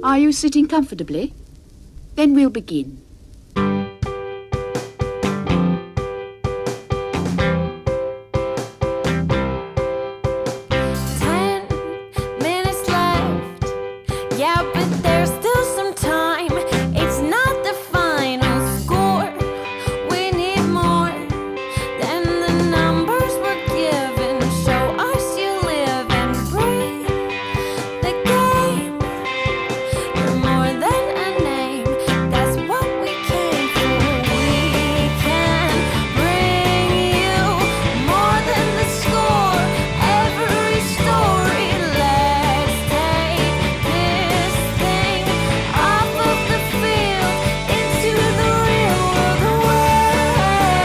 Are you sitting comfortably? Then we'll begin. 10 minutes left. Yeah, but there's still some time. It's not the final score. We need more than the numbers we're given. Show us you live and breathe the game. You're more than a name. That's what we came for. We can bring you more than the score. Every story. Let's take this thing off of the field into the real world,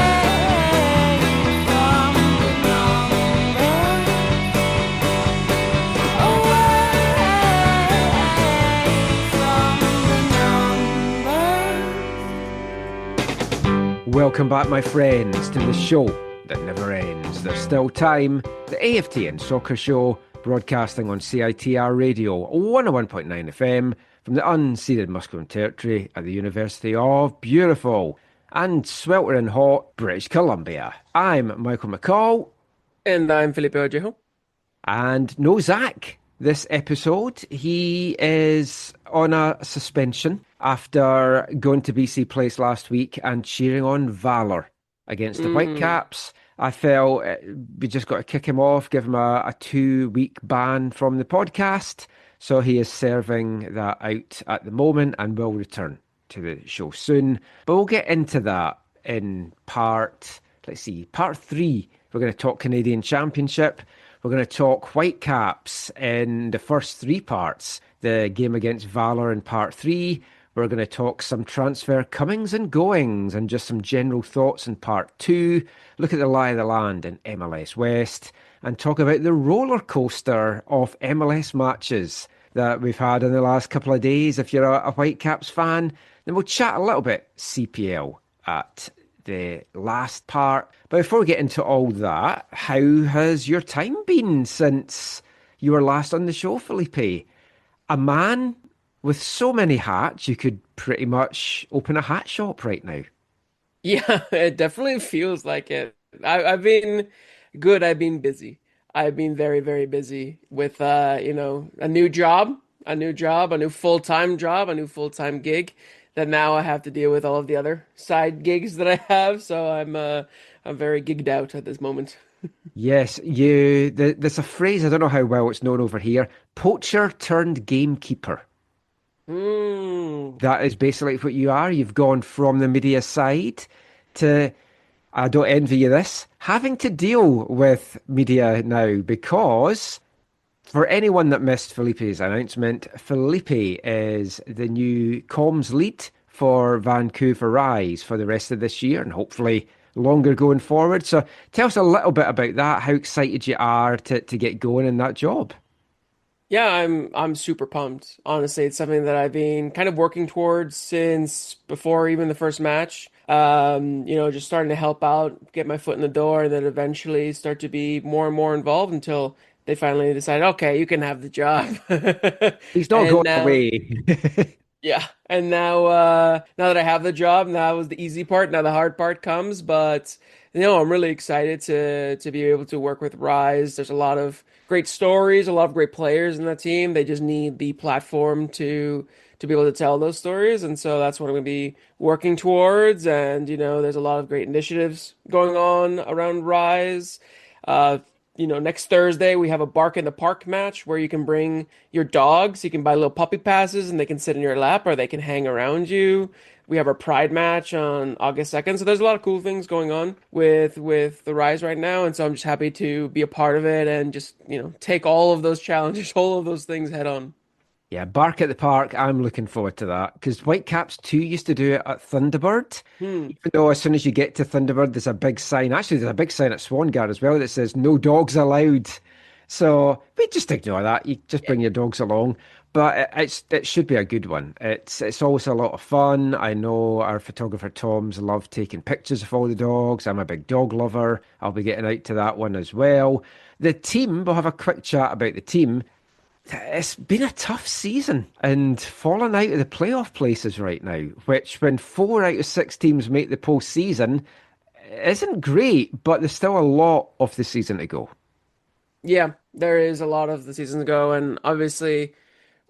away from the numbers, away from the numbers. Welcome back, my friends, to the show that never ends. There's still time. The AFTN Soccer Show, broadcasting on CITR Radio 101.9 FM from the unceded Musqueam Territory at the University of beautiful and sweltering hot British Columbia. I'm Michael McCall, And I'm Felipe Vallejo. and no Zach this episode. He is on a suspension after going to BC Place last week and cheering on Valour against the Whitecaps. I felt we just got to kick him off, give him a 2-week ban from the podcast. So he is serving that out at the moment and will return to the show soon. But we'll get into that in part 3. We're going to talk Canadian Championship. We're going to talk Whitecaps in the first 3 parts. The game against Valour in part 3. We're going to talk some transfer comings and goings and just some general thoughts in part 2. Look at the lie of the land in MLS West and talk about the roller coaster of MLS matches that we've had in the last couple of days. If you're a Whitecaps fan, then we'll chat a little bit CPL at the last part. But before we get into all that, how has your time been since you were last on the show, Felipe? A man with so many hats, you could pretty much open a hat shop right now. Yeah, it definitely feels like it. I've been good. I've been busy. I've been very, very busy with, a new job, a new full-time job, a new full-time gig that now I have to deal with all of the other side gigs that I have. So I'm very gigged out at this moment. Yes, there's a phrase, I don't know how well it's known over here, poacher turned gamekeeper. That is basically what you are. You've gone from the media side to, I don't envy you this, having to deal with media now, because for anyone that missed Felipe's announcement, Felipe is the new comms lead for Vancouver Rise for the rest of this year and hopefully longer going forward. So tell us a little bit about that, how excited you are to get going in that job. Yeah, I'm super pumped. Honestly, it's something that I've been kind of working towards since before even the first match. Just starting to help out, get my foot in the door, and then eventually start to be more and more involved until they finally decide, okay, you can have the job. He's not And going now, away. yeah, and now that I have the job, now was the easy part. Now the hard part comes, but I'm really excited to be able to work with Rise. There's a lot of great stories, a lot of great players in that team. They just need the platform to be able to tell those stories, and so that's what I'm going to be working towards. And there's a lot of great initiatives going on around Rise. Next Thursday we have a Bark in the Park match where you can bring your dogs. You can buy little puppy passes and they can sit in your lap or they can hang around you. We have our Pride match on August 2nd. So there's a lot of cool things going on with the Rise right now. And so I'm just happy to be a part of it and just, take all of those challenges, all of those things head on. Yeah, Bark at the Park, I'm looking forward to that, because Whitecaps 2 used to do it at Thunderbird. Even though as soon as you get to Thunderbird, there's a big sign. Actually, there's a big sign at Swangard as well that says, no dogs allowed. So we just ignore that. You just bring your dogs along. But it should be a good one. It's always a lot of fun. I know our photographer Tom's loved taking pictures of all the dogs. I'm a big dog lover. I'll be getting out to that one as well. The team, we'll have a quick chat about the team. It's been a tough season and falling out of the playoff places right now, which when 4 out of 6 teams make the postseason isn't great, but there's still a lot of the season to go. Yeah, there is a lot of the season to go, and obviously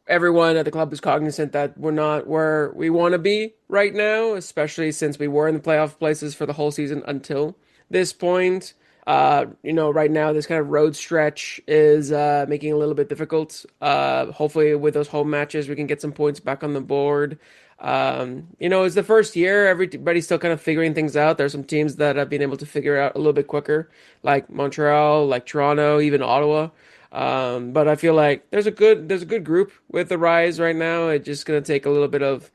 everyone at the club is cognizant that we're not where we want to be right now, especially since we were in the playoff places for the whole season until this point. Right now this kind of road stretch is making it a little bit difficult. Hopefully with those home matches we can get some points back on the board. It's the first year, everybody's still kind of figuring things out. There's some teams that have been able to figure out a little bit quicker, like Montreal, like Toronto, even Ottawa. But I feel like there's a good group with the Rise right now. It's just gonna take a little bit of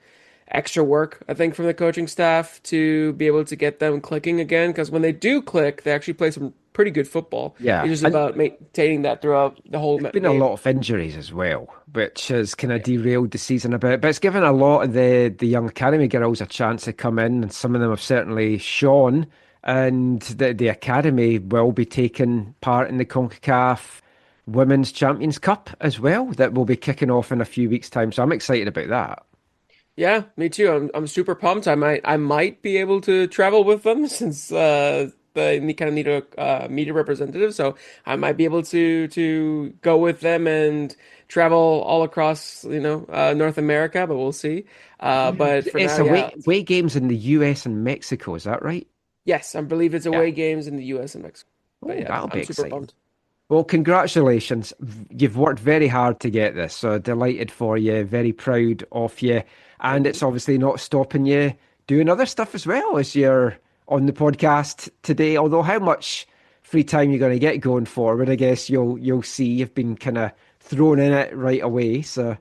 extra work, I think, from the coaching staff to be able to get them clicking again. Because when they do click, they actually play some pretty good football. Yeah, It's just and about maintaining that throughout the whole there's been a game. lot of injuries as well, which has kind of derailed the season a bit. But it's given a lot of the young academy girls a chance to come in, and some of them have certainly shone. And the academy will be taking part in the CONCACAF Women's Champions Cup as well, that will be kicking off in a few weeks' time. So I'm excited about that. Yeah, me too. I'm super pumped. I might be able to travel with them since they kind of need a media representative. So I might be able to go with them and travel all across North America. But we'll see. But for It's now, yeah, away games in the US and Mexico, is that right? yes, I believe it's Yeah. away games in the U.S. and Mexico. But Oh, yeah, that'll be I'm super exciting. pumped. Well, congratulations. You've worked very hard to get this, so delighted for you, very proud of you. And Thank you. it's obviously not stopping you doing other stuff as well as you're on the podcast today. Although how much free time you're going to get going forward, I guess you'll see. You've been kind of thrown in it right away, so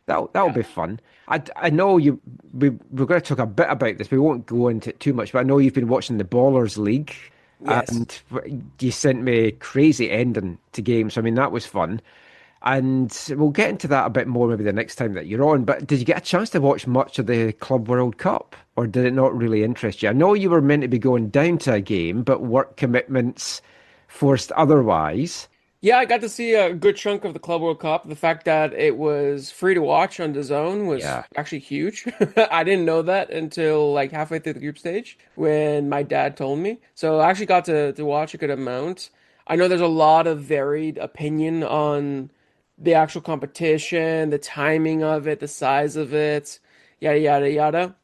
that'll Yeah. be fun. I know we're going to talk a bit about this. We won't go into it too much, but I know you've been watching the Ballers League, Yes. and you sent me a crazy ending to games. I mean, that was fun. And we'll get into that a bit more maybe the next time that you're on. But did you get a chance to watch much of the Club World Cup, or did it not really interest you? I know you were meant to be going down to a game, but work commitments forced otherwise. Yeah, I got to see a good chunk of the Club World Cup. The fact that it was free to watch on DAZN was Yeah. actually huge. I didn't know that until like halfway through the group stage when my dad told me. So I actually got to watch a good amount. I know there's a lot of varied opinion on the actual competition, the timing of it, the size of it, yada yada yada.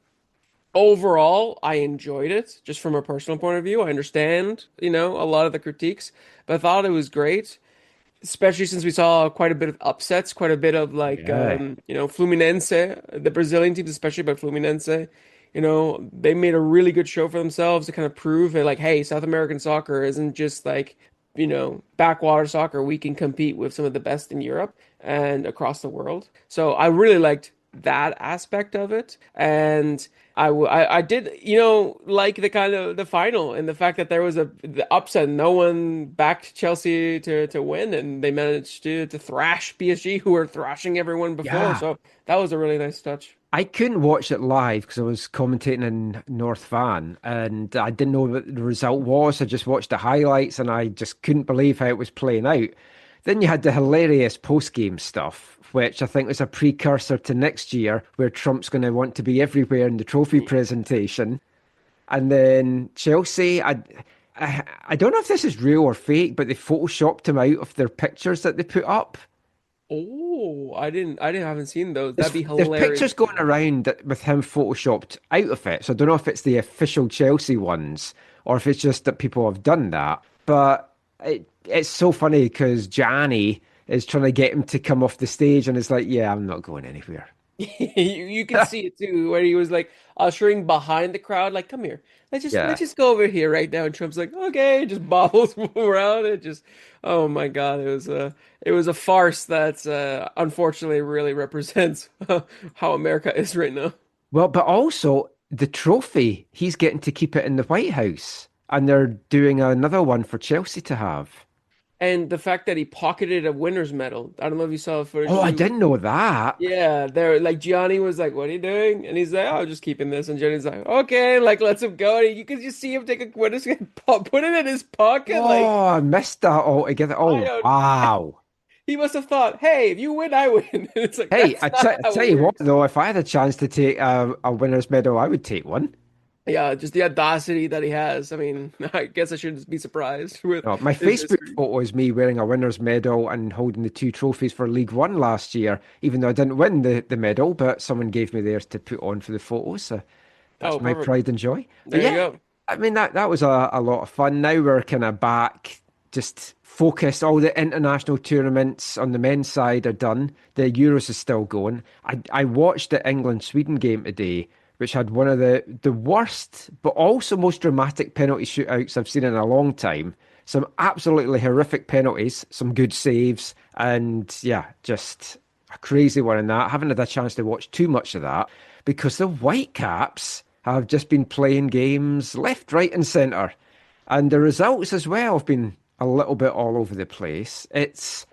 Overall, I enjoyed it just from a personal point of view. I understand, a lot of the critiques, but I thought it was great, especially since we saw quite a bit of upsets, quite a bit of like Yeah. Fluminense, the Brazilian teams, especially, but Fluminense, they made a really good show for themselves to kind of prove that like, hey, South American soccer isn't just like, backwater soccer. We can compete with some of the best in Europe and across the world. So I really liked that aspect of it, and I did like the kind of the final and the fact that there was the upset. No one backed Chelsea to win, and they managed to thrash PSG, who were thrashing everyone before. Yeah. So that was a really nice touch. I couldn't watch it live because I was commentating in North Van and I didn't know what the result was. I just watched the highlights and I just couldn't believe how it was playing out. Then you had the hilarious post-game stuff, which I think was a precursor to next year, where Trump's going to want to be everywhere in the trophy presentation. And then Chelsea, I don't know if this is real or fake, but they photoshopped him out of their pictures that they put up. Oh, I haven't seen those. That'd There's, be there's hilarious. pictures going around with him photoshopped out of it. So I don't know if it's the official Chelsea ones or if it's just that people have done that. But it's so funny because Gianni is trying to get him to come off the stage and it's like, yeah, I'm not going anywhere. You could see it too, where he was like ushering behind the crowd, like, "Come here, let's Yeah. just go over here right now." And Trump's like, "Okay," just bobbles around. It just, oh my God, it was a farce that unfortunately really represents how America is right now. Well, but also the trophy, he's getting to keep it in the White House. And they're doing another one for Chelsea to have. And the fact that he pocketed a winner's medal. I don't know if you saw the footage Oh, I too. didn't know that. Yeah, they're like Gianni was like, "What are you doing?" And he's like, "Oh, I'm just keeping this." And Gianni's like, "Okay," like lets him go. And you could just see him take a winner's put it in his pocket, like. Oh, I missed that altogether. I Oh, don't wow. He must have thought, hey, if you win, I win. And it's like, Hey, that's not I how tell it you what, works. though, if I had a chance to take a winner's medal, I would take one. Yeah, just the audacity that he has. I mean, I guess I shouldn't be surprised with No, my his Facebook history. photo is me wearing a winner's medal and holding the two trophies for League One last year, even though I didn't win the medal, but someone gave me theirs to put on for the photo. So Oh, that's my perfect. pride and joy. But There you yeah, go. I mean that was a lot of fun. Now we're kind of back, just focused. All the international tournaments on the men's side are done. The Euros is still going. I watched the England Sweden game today, which had one of the worst but also most dramatic penalty shootouts I've seen in a long time. Some absolutely horrific penalties, some good saves, and yeah, just a crazy one in that. I haven't had a chance to watch too much of that because the Whitecaps have just been playing games left, right, and centre. And the results as well have been a little bit all over the place. It's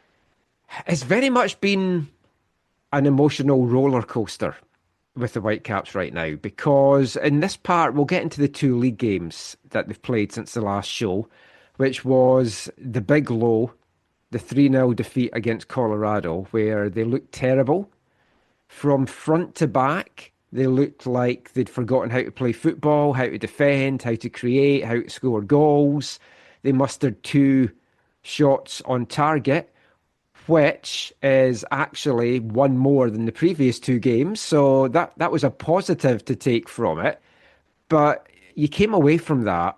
very much been an emotional roller coaster with the Whitecaps right now because in this part we'll get into the two league games that they've played since the last show, which was the big low, the 3-0 defeat against Colorado, where they looked terrible from front to back. They looked like they'd forgotten how to play football, how to defend, how to create, how to score goals. They mustered two shots on target, which is actually one more than the previous two games. So that was a positive to take from it. But you came away from that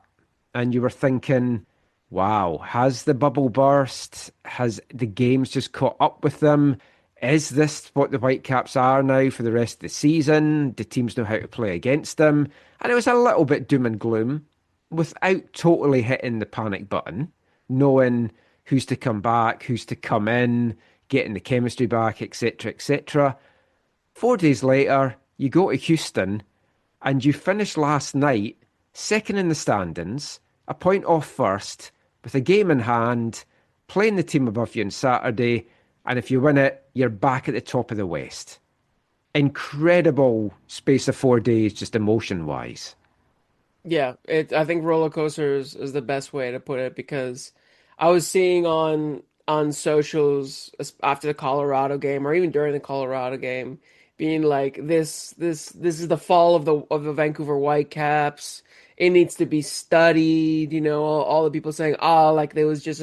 and you were thinking, wow, has the bubble burst? Has the games just caught up with them? Is this what the Whitecaps are now for the rest of the season? Do teams know how to play against them? And it was a little bit doom and gloom without totally hitting the panic button, knowing who's to come back, who's to come in, getting the chemistry back, etc., etc. 4 days later, you go to Houston and you finish last night second in the standings, a point off first, with a game in hand, playing the team above you on Saturday, and if you win it, you're back at the top of the West. Incredible space of 4 days, just emotion-wise. Yeah, I think roller coasters is the best way to put it because I was seeing on socials after the Colorado game or even during the Colorado game being like this is the fall of the Vancouver Whitecaps. It needs to be studied, all the people saying, "Oh, like there was just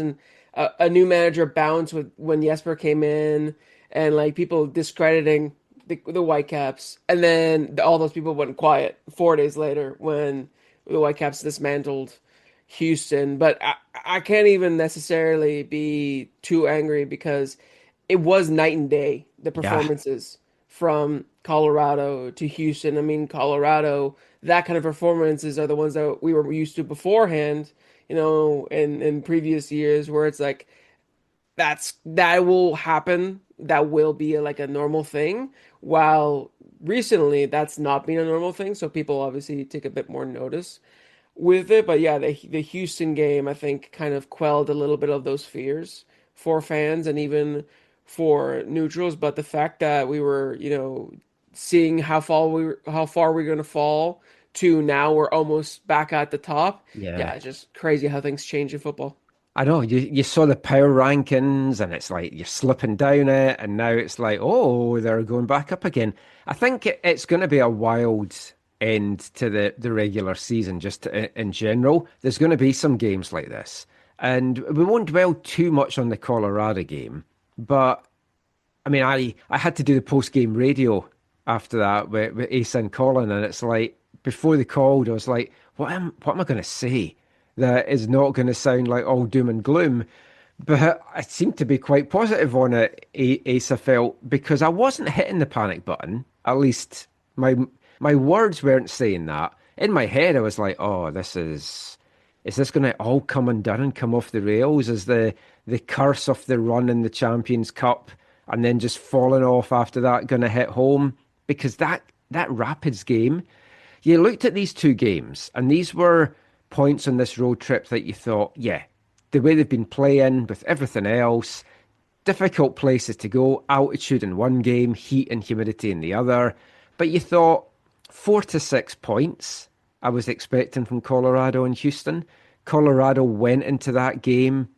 a new manager bounce with when Jesper came in," and like people discrediting the Whitecaps, and then all those people went quiet 4 days later when the Whitecaps dismantled Houston. But I can't even necessarily be too angry because it was night and day, the Yeah, performances from Colorado to Houston. I mean, Colorado, that kind of performances are the ones that we were used to beforehand, in previous years where it's like that will happen. That will be like a normal thing. While recently that's not been a normal thing, so people obviously take a bit more notice with it. But yeah, the Houston game I think kind of quelled a little bit of those fears for fans and even for neutrals. But the fact that we were, seeing how far we're going to fall to now we're almost back at the top. Yeah, yeah. it's just crazy how things change in football. I know you saw the power rankings and it's like you're slipping down it and now it's like, oh, they're going back up again. I think it's going to be a wild end to the regular season just in general. There's going to be some games like this. And we won't dwell too much on the Colorado game, but I mean, I had to do the post-game radio after that with Asa and Colin, and it's like before they called, I was like, what am I going to say that is not going to sound like all doom and gloom? But I seemed to be quite positive on it, Asa felt, because I wasn't hitting the panic button. At least my words weren't saying that. In my head, I was like, oh, is this going to all come undone and come off the rails? Is the curse of the run in the Champions Cup and then just falling off after that going to hit home? Because that Rapids game, you looked at these two games and these were points on this road trip that you thought, yeah, the way they've been playing with everything else, difficult places to go, altitude in one game, heat and humidity in the other. But you thought 4 to 6 points I was expecting from Colorado and Houston. Colorado went into that game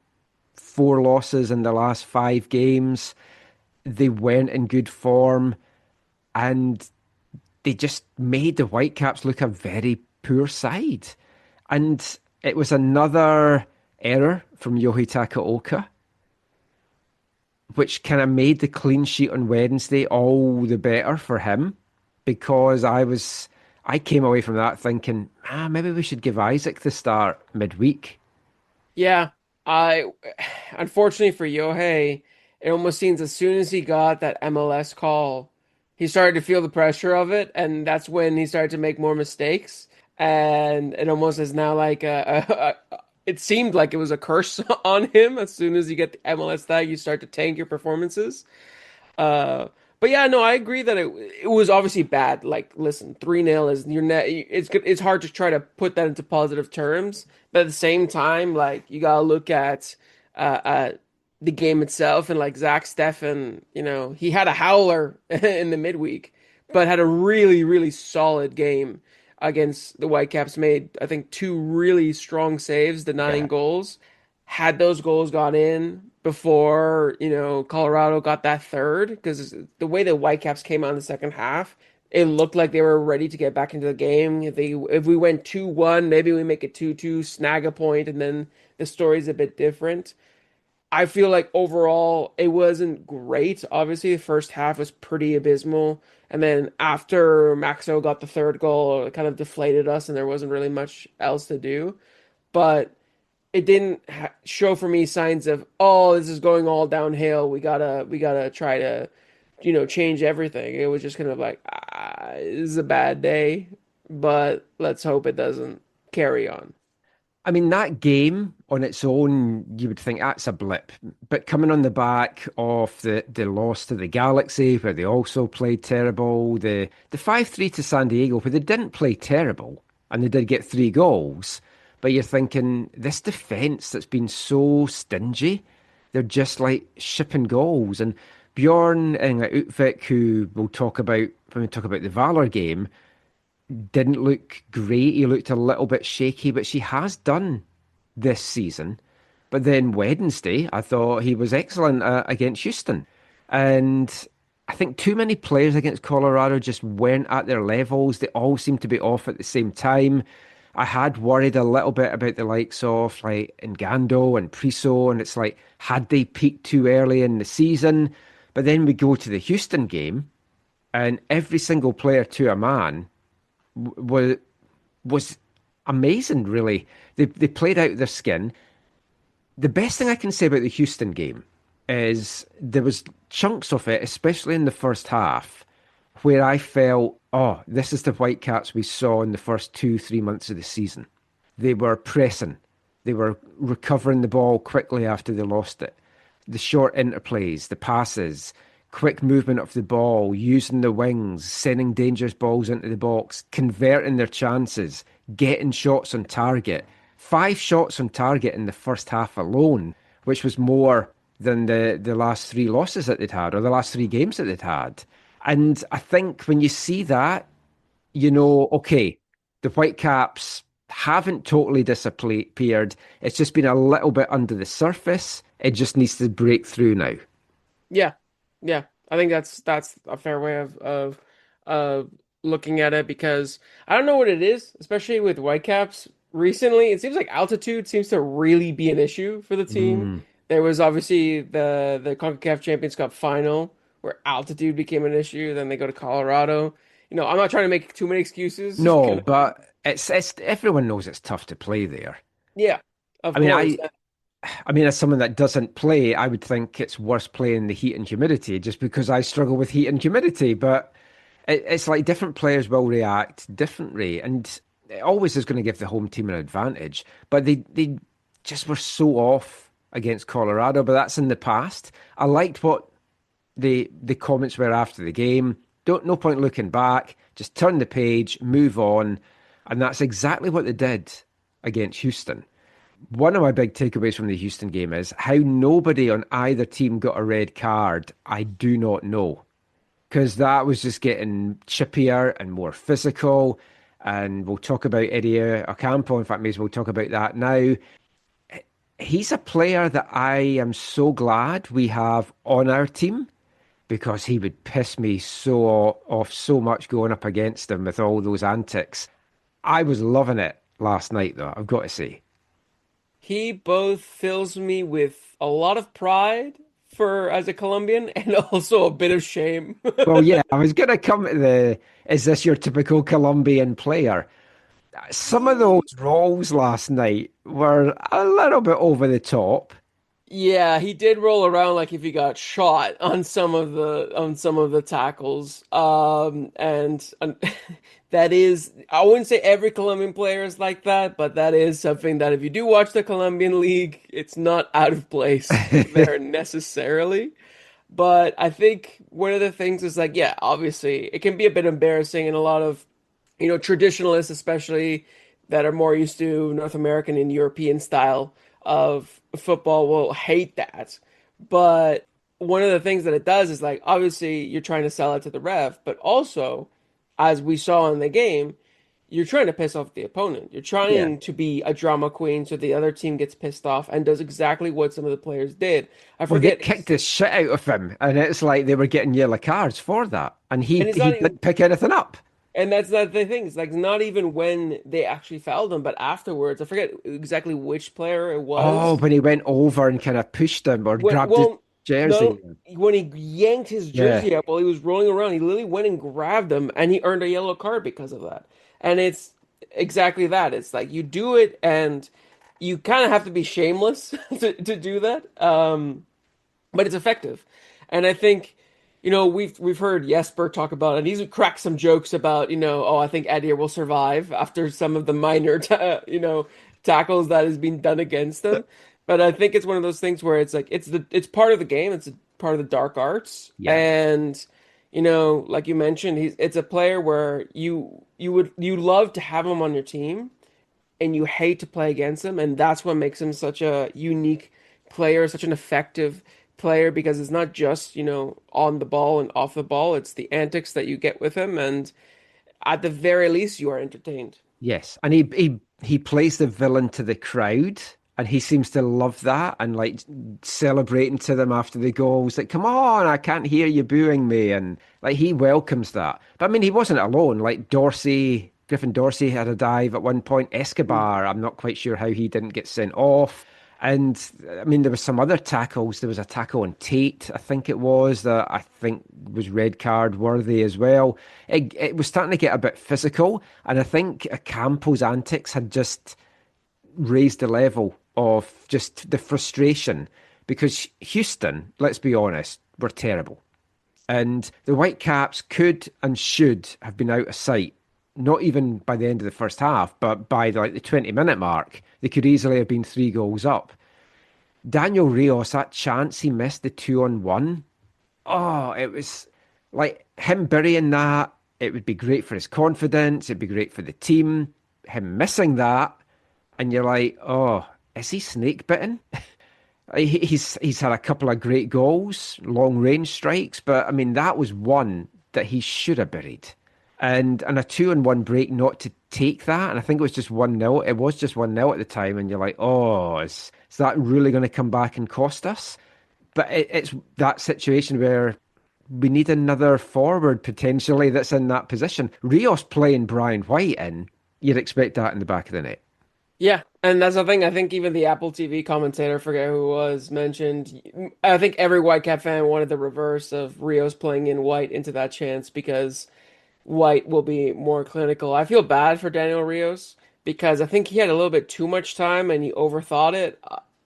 4 losses in the last 5 games. They weren't in good form, and they just made the Whitecaps look a very poor side. And it was another error from Yohei Takaoka, which kind of made the clean sheet on Wednesday all the better for him, because I came away from that thinking, maybe we should give Isaac the start midweek. Yeah, I unfortunately for Yohei, it almost seems as soon as he got that MLS call, he started to feel the pressure of it, and that's when he started to make more mistakes. And it almost is now like it seemed like it was a curse on him. As soon as you get the MLS tag, you start to tank your performances. Uh, but yeah, no, I agree that it was obviously bad. Like, listen, 3-0 is your net. It's hard to try to put that into positive terms, but at the same time, like you gotta look at the game itself, and like Zach Steffen, he had a howler in the midweek, but had a really really solid game against the Whitecaps. Made I think 2 really strong saves, denying Yeah. goals. Had those goals gone in before, Colorado got that third, because the way the Whitecaps came out in the second half, it looked like they were ready to get back into the game. If we went 2-1, maybe we make it 2-2, snag a point, and then the story's a bit different. I feel like overall it wasn't great. Obviously, the first half was pretty abysmal. And then after Maxo got the third goal, it kind of deflated us and there wasn't really much else to do. But it didn't show for me signs of, oh, this is going all downhill. We gotta try to, change everything. It was just kind of like, this is a bad day, but let's hope it doesn't carry on. I mean, that game on its own, you would think that's a blip. But coming on the back of the loss to the Galaxy, where they also played terrible, the 5-3 to San Diego, where they didn't play terrible, and they did get 3 goals. But you're thinking, this defence that's been so stingy, they're just like shipping goals. And Bjorn and Utvik, who we'll talk about when we talk about the Valour game, didn't look great. He looked a little bit shaky, but she has done this season. But then Wednesday, I thought he was excellent against Houston. And I think too many players against Colorado just weren't at their levels. They all seemed to be off at the same time. I had worried a little bit about the likes of like Ngando and Priso, and it's like, had they peaked too early in the season? But then we go to the Houston game, and every single player to a man was amazing, really. They played out their skin. The best thing I can say about the Houston game is there was chunks of it, especially in the first half, where I felt, oh, this is the Whitecaps we saw in the first 2-3 months of the season. They were pressing. They were recovering the ball quickly after they lost it. The short interplays, the passes, quick movement of the ball, using the wings, sending dangerous balls into the box, converting their chances, getting shots on target. 5 shots on target in the first half alone, which was more than the last 3 losses that they'd had, or the last 3 games that they'd had. And I think when you see that, okay, the Whitecaps haven't totally disappeared. It's just been a little bit under the surface. It just needs to break through now. Yeah, yeah. I think that's a fair way of looking at it, because I don't know what it is, especially with Whitecaps. Recently, it seems like altitude seems to really be an issue for the team. There was obviously the CONCACAF Champions Cup final where altitude became an issue. Then they go to Colorado. I'm not trying to make too many excuses. No, but it's everyone knows it's tough to play there. Yeah, of I mean, course. I mean, as someone that doesn't play, I would think it's worse playing the heat and humidity, just because I struggle with heat and humidity. But it's like different players will react differently, and it always is going to give the home team an advantage. But they just were so off against Colorado, but that's in the past. I liked what the comments were after the game. No point looking back. Just turn the page, move on, and that's exactly what they did against Houston. One of my big takeaways from the Houston game is how nobody on either team got a red card. I do not know, because that was just getting chippier and more physical. And we'll talk about Eddie Ocampo. In fact, may as well talk about that now. He's a player that I am so glad we have on our team because he would piss me off so much going up against him with all those antics. I was loving it last night, though, I've got to say. He both fills me with a lot of pride for as a Colombian and also a bit of shame. Well, yeah, I was going to come to is this your typical Colombian player? Some of those roles last night were a little bit over the top. Yeah, he did roll around like if he got shot on some of the tackles. And that is, I wouldn't say every Colombian player is like that, but that is something that if you do watch the Colombian league, it's not out of place there necessarily. But I think one of the things is like, yeah, obviously it can be a bit embarrassing, and a lot of, traditionalists, especially that are more used to North American and European style of football, will hate that. But one of the things that it does is like, obviously you're trying to sell it to the ref, but also, as we saw in the game, you're trying to piss off the opponent. You're Yeah. trying to be a drama queen so the other team gets pissed off and does exactly what some of the players did. I Well, they forget, kicked the shit out of him, and it's like they were getting yellow cards for that, and and he it's he not even, didn't pick anything up. and that's not the thing. It's like not even when they actually fouled him, but afterwards. I forget exactly which player it Oh, was. when he went over and kind of pushed him or When, grabbed his well, jersey. no, when he yanked his Yeah. jersey up while he was rolling around, he literally went and grabbed him, and he earned a yellow card because of that. And it's exactly that. It's like you do it, and you kind of have to be shameless to do that. But it's effective. And I think, we've heard Jesper talk about, and he's cracked some jokes about, oh, I think Adir will survive after some of the minor, tackles that has been done against them. But I think it's one of those things where it's like it's part of the game. It's a part of the dark arts, Yeah. and like you mentioned, it's a player where you love to have him on your team, and you hate to play against him, and that's what makes him such a unique player, such an effective player, because it's not just, on the ball and off the ball, it's the antics that you get with him, and at the very least, you are entertained. Yes, and he plays the villain to the crowd, and he seems to love that and like celebrating to them after the goals. Like, come on, I can't hear you booing me, and like he welcomes that. But I mean, he wasn't alone. Like Griffin Dorsey had a dive at one point. Escobar, I'm not quite sure how he didn't get sent off. And I mean, there was some other tackles. There was a tackle on Tate, I think it was, that I think was red card worthy as well. It was starting to get a bit physical, and I think Campo's antics had just raised the level of just the frustration because Houston, let's be honest, were terrible. And the Whitecaps could and should have been out of sight, not even by the end of the first half, but by like the 20-minute mark, they could easily have been 3 goals up. Daniel Rios, that chance he missed, the 2-on-1. Oh, it was like him burying that. It would be great for his confidence. It'd be great for the team. Him missing that, and you're like, oh, is he snake bitten? He's had a couple of great goals, long range strikes, but I mean that was one that he should have buried, and a 2-on-1 break not to take that, and I think it was just 1-0. It was just 1-0 at the time, and you're like, oh, is that really going to come back and cost us? But it's that situation where we need another forward potentially that's in that position. Rios playing Brian White in, you'd expect that in the back of the net. Yeah, and that's the thing. I think even the Apple TV commentator, forget who it was, mentioned. I think every Whitecap fan wanted the reverse of Rios playing in White into that chance because White will be more clinical. I feel bad for Daniel Rios because I think he had a little bit too much time and he overthought it.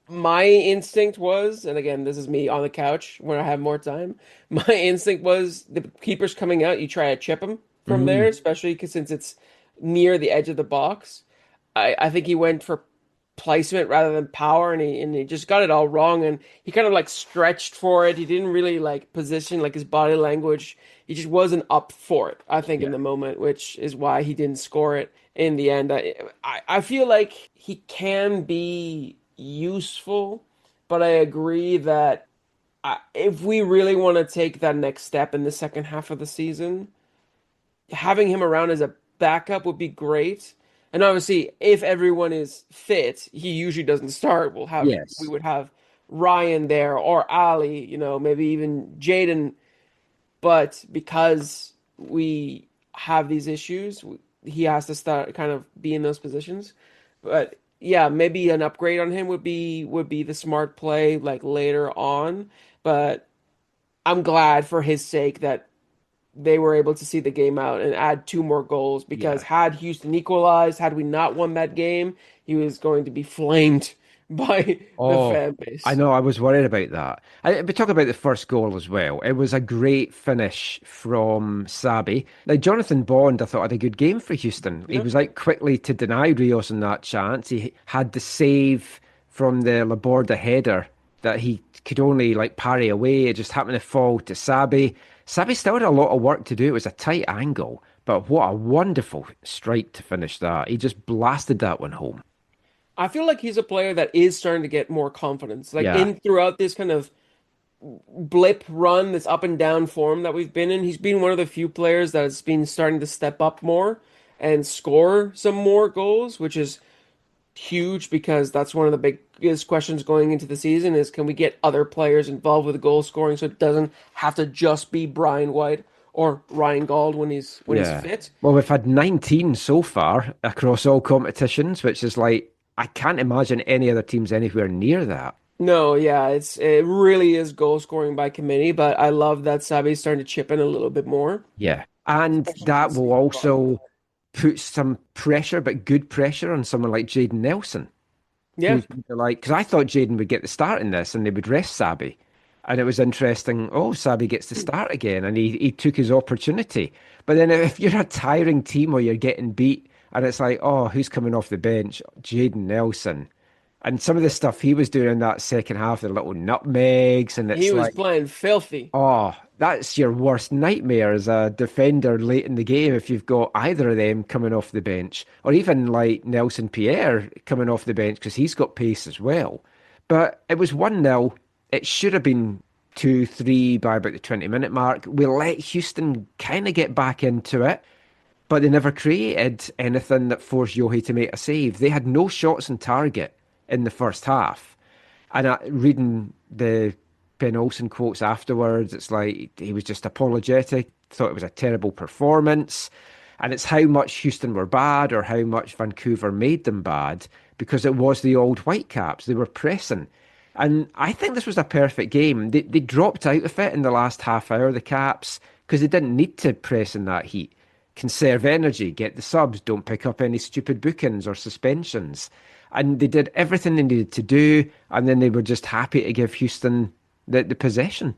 My instinct was, and again, this is me on the couch when I have more time. My instinct was the keeper's coming out, you try to chip him from there, Mm. especially because since it's near the edge of the box. I think he went for placement rather than power, and he just got it all wrong. And he kind of like stretched for it. He didn't really like position like his body language. He just wasn't up for it. I think in Yeah. the moment, which is why he didn't score it in the end. I feel like he can be useful, but I agree that if we really want to take that next step in the second half of the season, having him around as a backup would be great. And obviously, if everyone is fit, he usually doesn't start. We Yes. would have Ryan there or Ali, maybe even Jaden. But because we have these issues, he has to start kind of be in those positions. But yeah, maybe an upgrade on him would be the smart play like later on. But I'm glad for his sake that they were able to see the game out and add two more goals because Yeah. had Houston equalized, had we not won that game, he was going to be flamed by the Oh, fan I base. know. I was worried about that. We talk about the first goal as well. It was a great finish from Sabi. Now, Jonathan Bond, I thought, had a good game for Houston. He Yeah. was out quickly to deny Rios in that chance. He had the save from the Laborda header that he could only like parry away. It just happened to fall to Sabi. Sabi still had a lot of work to do. It was a tight angle, but what a wonderful strike to finish that. He just blasted that one home. I feel like he's a player that is starting to get more confidence. Like Yeah. in throughout this kind of blip run, this up and down form that we've been in, he's been one of the few players that has been starting to step up more and score some more goals, which is huge because that's one of the biggest questions going into the season is can we get other players involved with the goal scoring so it doesn't have to just be Brian White or Ryan Gauld when he's Yeah. fit. Well, we've had 19 so far across all competitions, which is like, I can't imagine any other teams anywhere near that. No, yeah, it really is goal scoring by committee, but I love that Sabi's starting to chip in a little bit more. Yeah. And Especially that will considering also put some pressure, but good pressure on someone like Jaden Nelson, Yeah, who's like, because I thought Jaden would get the start in this and they would rest Sabi. And it was interesting. Oh, Sabi gets to start again, and he took his opportunity. But then if you're a tiring team or you're getting beat, and it's like, oh, who's coming off the bench? Jaden Nelson. And some of the stuff he was doing in that second half, the little nutmegs, and he it's was like, playing filthy. oh, that's your worst nightmare as a defender late in the game if you've got either of them coming off the bench, or even like Nelson Pierre coming off the bench because he's got pace as well. But it was 1-0. It should have been 2-3 by about the 20-minute mark. We let Houston kind of get back into it, but they never created anything that forced Yohi to make a save. They had no shots on target in the first half. And reading the Ben Olsen quotes afterwards, it's like he was just apologetic, thought it was a terrible performance. And it's how much Houston were bad or how much Vancouver made them bad because it was the old Whitecaps. They were pressing. And I think this was a perfect game. They dropped out of it in the last half hour, the Caps, because they didn't need to press in that heat. Conserve energy, get the subs, don't pick up any stupid bookings or suspensions. And they did everything they needed to do, and then they were just happy to give Houston the possession.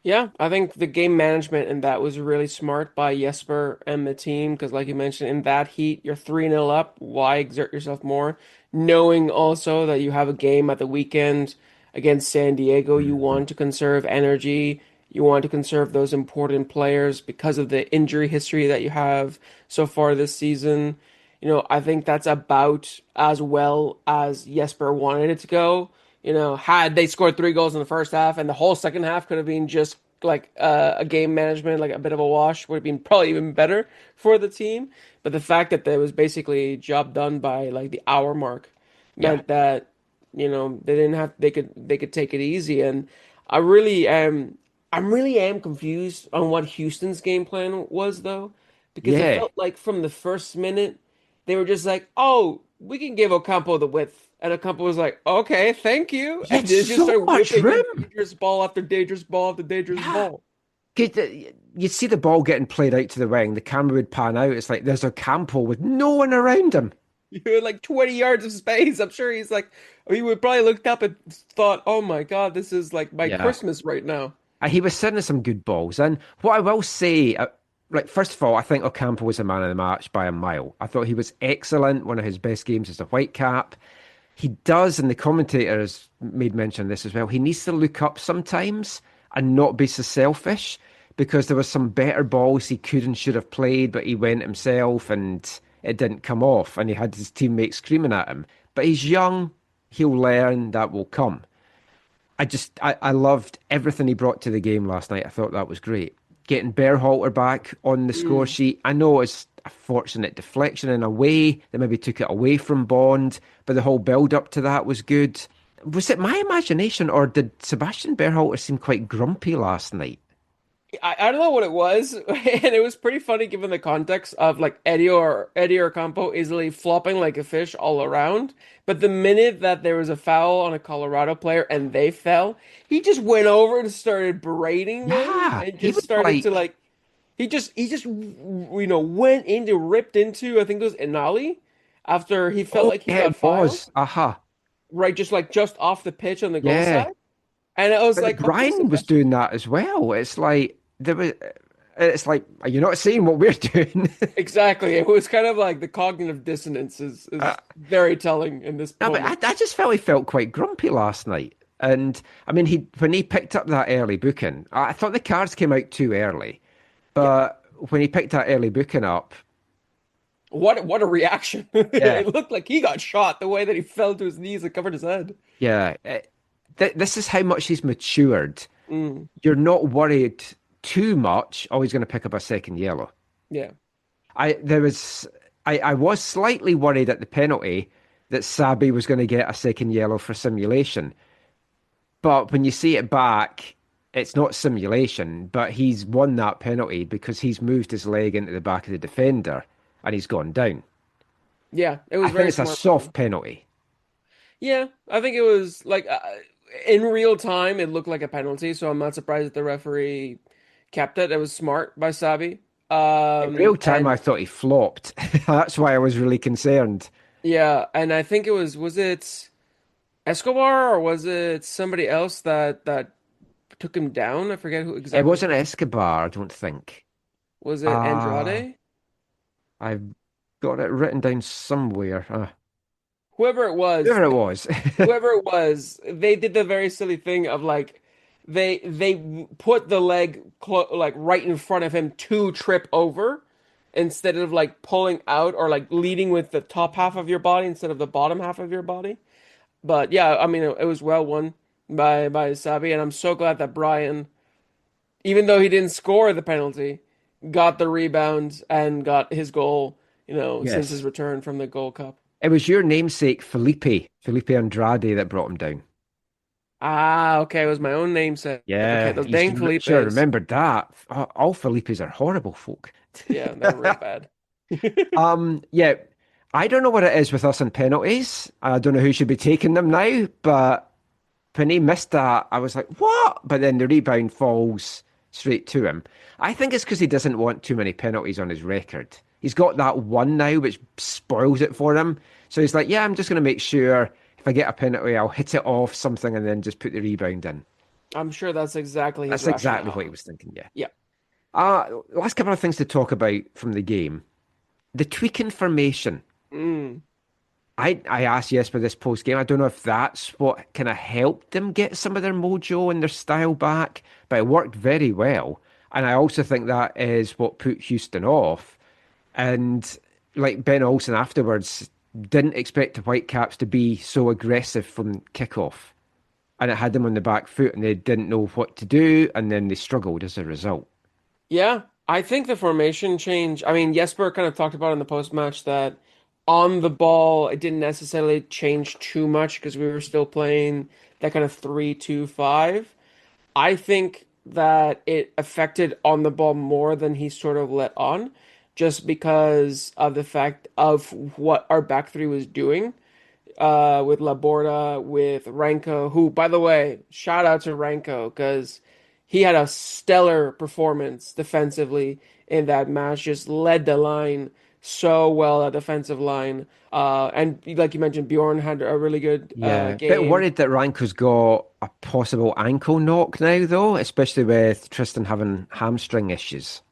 Yeah, I think the game management and that was really smart by Jesper and the team because, like you mentioned, in that heat, you're 3-0 up. Why exert yourself more? Knowing also that you have a game at the weekend against San Diego, you want to conserve energy. You want to conserve those important players because of the injury history that you have so far this season. I think that's about as well as Jesper wanted it to go. Had they scored three goals in the first half and the whole second half could have been just like a game management, like a bit of a wash, would have been probably even better for the team. But the fact that there was basically job done by like the hour mark Yeah. meant that they didn't have they could take it easy. And I really am confused on what Houston's game plan was though, because it Yeah. felt like from the first minute they were just like, oh, we can give Ocampo the width. And Ocampo was like, okay, thank you. He And had they just so started much whipping in room. dangerous ball after dangerous ball after dangerous Yeah. ball. 'Cause you'd see the ball getting played out to the wing, the camera would pan out. It's like there's a Campo with no one around him. You had like 20 yards of space. I'm sure he's like, he would probably looked up and thought, oh my God, this is like my Yeah. Christmas right now. And he was sending some good balls. And what I will say, like, first of all, I think Ocampo was the man of the match by a mile. I thought he was excellent, one of his best games as a Whitecap. He does, and the commentators made mention of this as well, he needs to look up sometimes and not be so selfish because there were some better balls he could and should have played, but he went himself and it didn't come off, and he had his teammates screaming at him. But he's young, he'll learn, that will come. I loved everything he brought to the game last night. I thought that was great. Getting Berhalter back on the score sheet. I know it's a fortunate deflection in a way that maybe took it away from Bond, but the whole build up to that was good. Was it my imagination, or did Sebastian Berhalter seem quite grumpy last night? I don't know what it was, and it was pretty funny given the context of like Eddie or Campo easily flopping like a fish all around. But the minute that there was a foul on a Colorado player and they fell, he just went over and started berating them Yeah, and he just was started to like, like he just went into ripped into I think it was Inali after he felt oh, like he yeah, got it fouled, was. Aha. right, just off the pitch on the goal Yeah. side. And I was But like, okay, Brian was Sebastian. doing that as well. It's like there was. It's like, are you not seeing what we're doing? Exactly. It was kind of like the cognitive dissonance Uh, is very telling in this no, but moment. I just felt he felt quite grumpy last night. And I mean, he when he picked up that early booking, I thought the cards came out too early. Yeah. But when he picked that early booking up, What a reaction. yeah, It looked like he got shot the way that he fell to his knees and covered his head. yeah, this is how much he's matured. Mm, You're not worried too much. Oh, he's going to pick up a second yellow. yeah. I there was I was slightly worried at the penalty that Sabi was going to get a second yellow for simulation. But when you see it back, it's not simulation, but he's won that penalty because he's moved his leg into the back of the defender and he's gone down. Yeah, it I was think very it's a smart by him. soft penalty. Yeah, I think it was like in real time it looked like a penalty, so I'm not surprised that the referee kept it. It was smart by Sabi. In real time, I And thought he flopped. That's why I was really concerned. yeah, and I think it was it Escobar or was it somebody else that took him down? I forget who It exactly. wasn't Escobar, I don't think. Was it Uh, Andrade? I've got it written down somewhere. Whoever it was, There it was. whoever it was, they did the very silly thing of like they put the leg like right in front of him to trip over instead of like pulling out or like leading with the top half of your body instead of the bottom half of your body. But yeah, I mean it was well won by Sabi, and I'm so glad that Brian, even though he didn't score the penalty, got the rebound and got his goal, since his Yes. return from the Gold Cup. It was your namesake, Felipe Andrade, that brought him down. Ah, okay, it was my own namesake. Okay, Yeah, those dang should have Felipes. remembered that. All Felipes are horrible folk. Yeah, they're real bad. Yeah, I don't know what it is with us on penalties. I don't know who should be taking them now, but when he missed that, I was like, what? But then the rebound falls straight to him. I think it's because he doesn't want too many penalties on his record. He's got that one now, which spoils it for him. So he's like, yeah, I'm just going to make sure if I get a penalty, I'll hit it off something and then just put the rebound in. I'm sure that's exactly his That's exactly what he rationale. was thinking, yeah. Yeah. Last couple of things to talk about from the game. The tweak in formation. Mm. I asked Jesper this post game. I don't know if that's what kind of helped them get some of their mojo and their style back, but it worked very well. And I also think that is what put Houston off. And like Ben Olsen afterwards didn't expect the Whitecaps to be so aggressive from kickoff. And it had them on the back foot and they didn't know what to do. And then they struggled as a result. Yeah, I think the formation change, I mean, Jesper kind of talked about in the post match that on the ball, it didn't necessarily change too much because we were still playing that kind of 3-2-5. I think that it affected on the ball more than he sort of let on, just because of the fact of what our back three was doing. With Laborda, with Ranko, who, by the way, shout out to Ranko because he had a stellar performance defensively in that match, just led the line so well, that defensive line. And like you mentioned, Bjorn had a really good Yeah, bit game. worried that Ranko's got a possible ankle knock now, though, especially with Tristan having hamstring issues.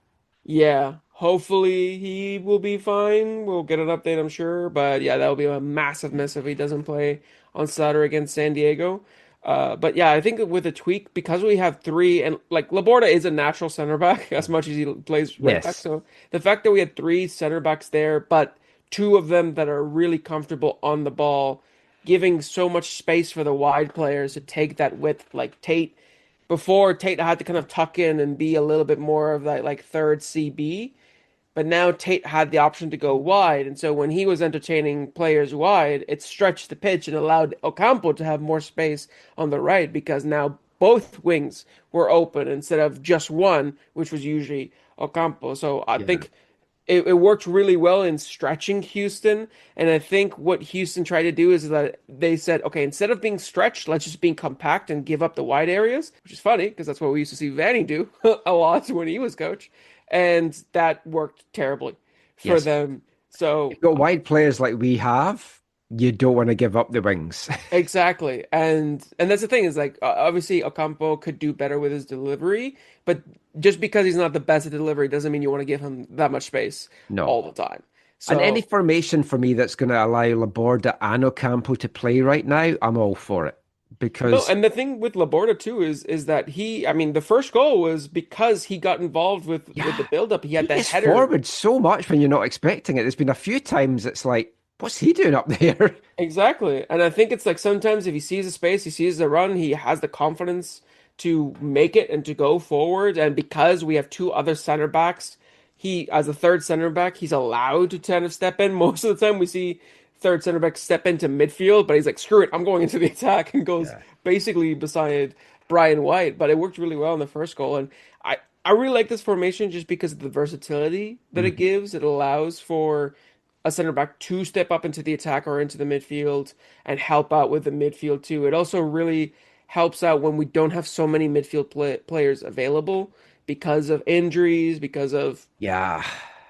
Yeah, hopefully he will be fine. We'll get an update, I'm sure. But yeah, that will be a massive miss if he doesn't play on Saturday against San Diego. But yeah, I think with a tweak, because we have three, and like Laborda is a natural center back as much as he plays right back. Yes. So the fact that we had three center backs there, but two of them that are really comfortable on the ball, giving so much space for the wide players to take that width, like Tate. Before Tate had to kind of tuck in and be a little bit more of that like third CB. But now Tate had the option to go wide, and so when he was entertaining players wide, it stretched the pitch and allowed Ocampo to have more space on the right because now both wings were open instead of just one, which was usually Ocampo. So I Yeah. think it worked really well in stretching Houston. And I think what Houston tried to do is that they said, okay, instead of being stretched, let's just be compact and give up the wide areas, which is funny because that's what we used to see Vanny do a lot when he was coach. And that worked terribly for Yes. them. So You've got wide players like we have, you don't want to give up the wings. exactly. And that's the thing is like obviously Ocampo could do better with his delivery, but just because he's not the best at delivery doesn't mean you want to give him that much space No. all the time. And any So formation for me that's going to allow Laborda and Ocampo to play right now, I'm all for it. no, Because, and the thing with Laborda too is that I mean, the first goal was because he got involved with the yeah, build-up. He he had the is header. forward so much when you're not expecting it. There's been a few times it's like, what's he doing up there? Exactly. And I think it's like sometimes if he sees a space, he sees the run, he has the confidence to make it and to go forward. And because we have two other center backs, he, as a third center back, he's allowed to kind of step in. Most of the time we see third center back step into midfield, but he's like, screw it, I'm going into the attack and goes Yeah. basically beside Brian White. But it worked really well in the first goal. And I really like this formation just because of the versatility that it Mhm. gives. It allows for a center back to step up into the attack or into the midfield and help out with the midfield too. It also really helps out when we don't have so many midfield players available because of injuries, because of Yeah.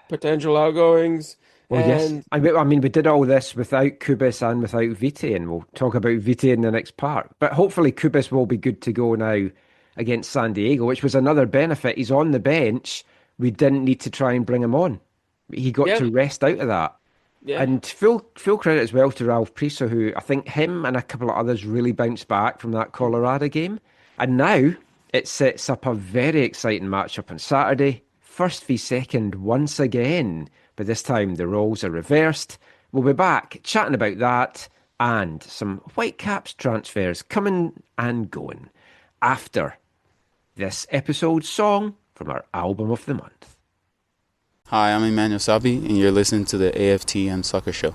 potential outgoings. Well, yes. And I mean, we did all this without Kubis and without Vite, and we'll talk about Vite in the next part. But hopefully, Kubis will be good to go now against San Diego, which was another benefit. He's on the bench. We didn't need to try and bring him on. He got yeah, to rest out of that. yeah, And full credit as well to Ralph Priso, who I think him and a couple of others really bounced back from that Colorado game. And now it sets up a very exciting matchup on Saturday. First v second once again, but this time the roles are reversed. We'll be back chatting about that and some Whitecaps transfers coming and going after this episode's song from our album of the month. Hi, I'm Emmanuel Sabi, and you're listening to the AFTN Soccer Show.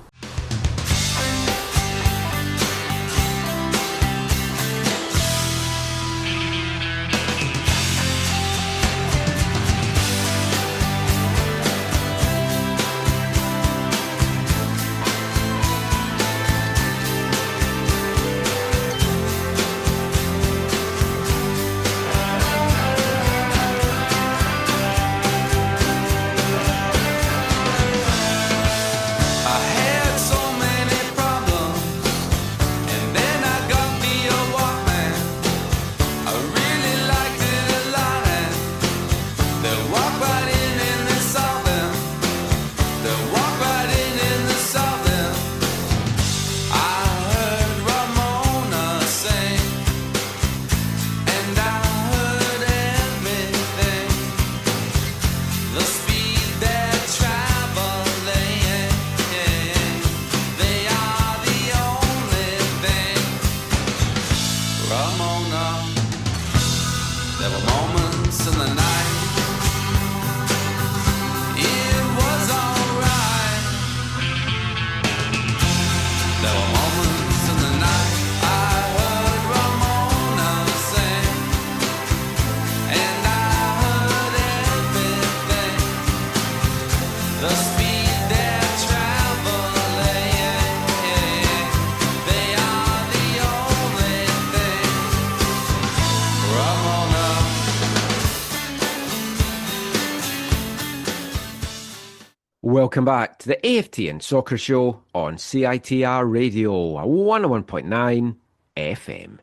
Welcome back to the AFTN Soccer Show on CITR Radio 101.9 FM.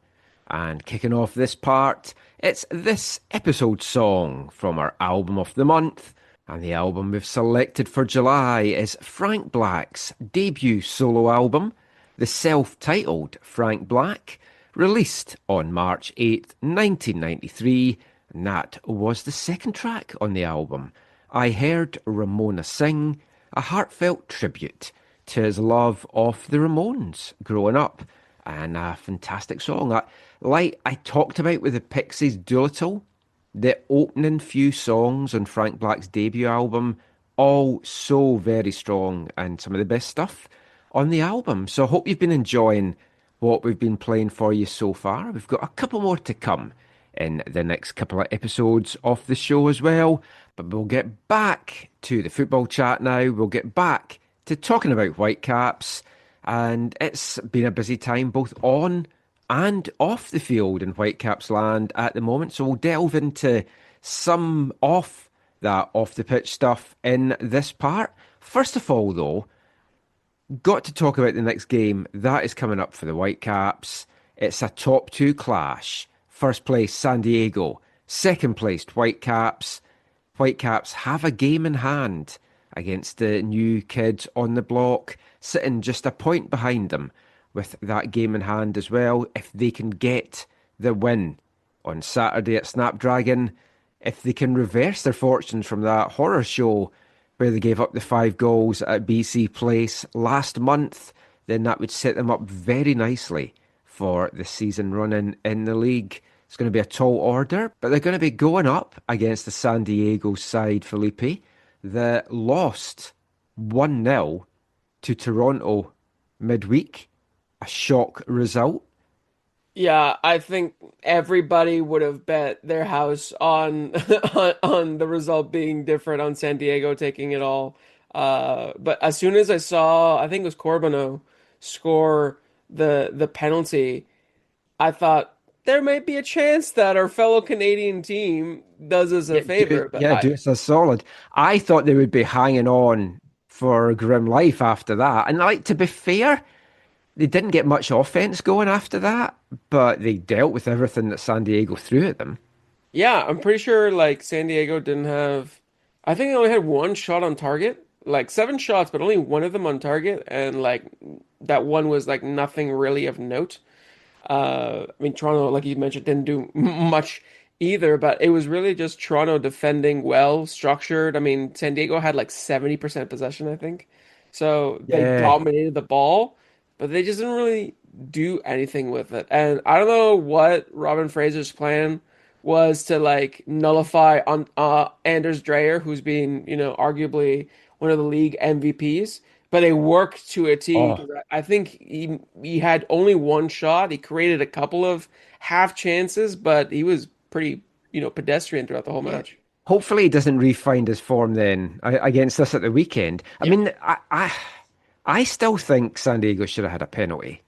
And kicking off this part, it's this episode song from our album of the month. And the album we've selected for July is Frank Black's debut solo album, the self-titled Frank Black, released on March 8th, 1993. And that was the second track on the album. I heard Ramona sing, a heartfelt tribute to his love of the Ramones growing up, and a fantastic song. Like I talked about with the Pixies' Doolittle, the opening few songs on Frank Black's debut album all so very strong and some of the best stuff on the album. So I hope you've been enjoying what we've been playing for you so far. We've got a couple more to come in the next couple of episodes of the show as well. But we'll get back to the football chat now. We'll get back to talking about Whitecaps. And it's been a busy time both on and off the field in Whitecaps land at the moment. So we'll delve into some of that off-the-pitch stuff in this part. First of all, though, got to talk about the next game. That is coming up for the Whitecaps. It's a top two clash. First place, San Diego. Second placed, Whitecaps. Whitecaps have a game in hand against the new kids on the block, sitting just a point behind them with that game in hand as well. If they can get the win on Saturday at Snapdragon, if they can reverse their fortunes from that horror show where they gave up the 5 goals at BC Place last month, then that would set them up very nicely for the season running in the league. It's going to be a tall order, but they're going to be going up against the San Diego side, Felipe, that lost 1-0 to Toronto midweek. A shock result. Yeah, I think everybody would have bet their house on on the result being different, on San Diego taking it all. But as soon as I saw, I think it was Corbino score the penalty, I thought there might be a chance that our fellow Canadian team does us a favor. Do us a solid. I thought they would be hanging on for grim life after that. And like, to be fair, they didn't get much offense going after that, but they dealt with everything that San Diego threw at them. Yeah, I'm pretty sure like San Diego didn't have, I think they only had one shot on target, like 7 shots, but only one of them on target, and like that one was like nothing really of note. I mean, Toronto, like you mentioned, didn't do much either, but it was really just Toronto defending well, structured. I mean, San Diego had like 70% possession, I think. So they dominated the ball, but they just didn't really do anything with it. And I don't know what Robin Fraser's plan was to like nullify on Anders Dreyer, who's been, arguably one of the league MVPs. But they worked to a T. I think he had only one shot. He created a couple of half chances, but he was pretty, pedestrian throughout the whole match. Hopefully he doesn't re-find his form then against us at the weekend. I mean, I still think San Diego should have had a penalty.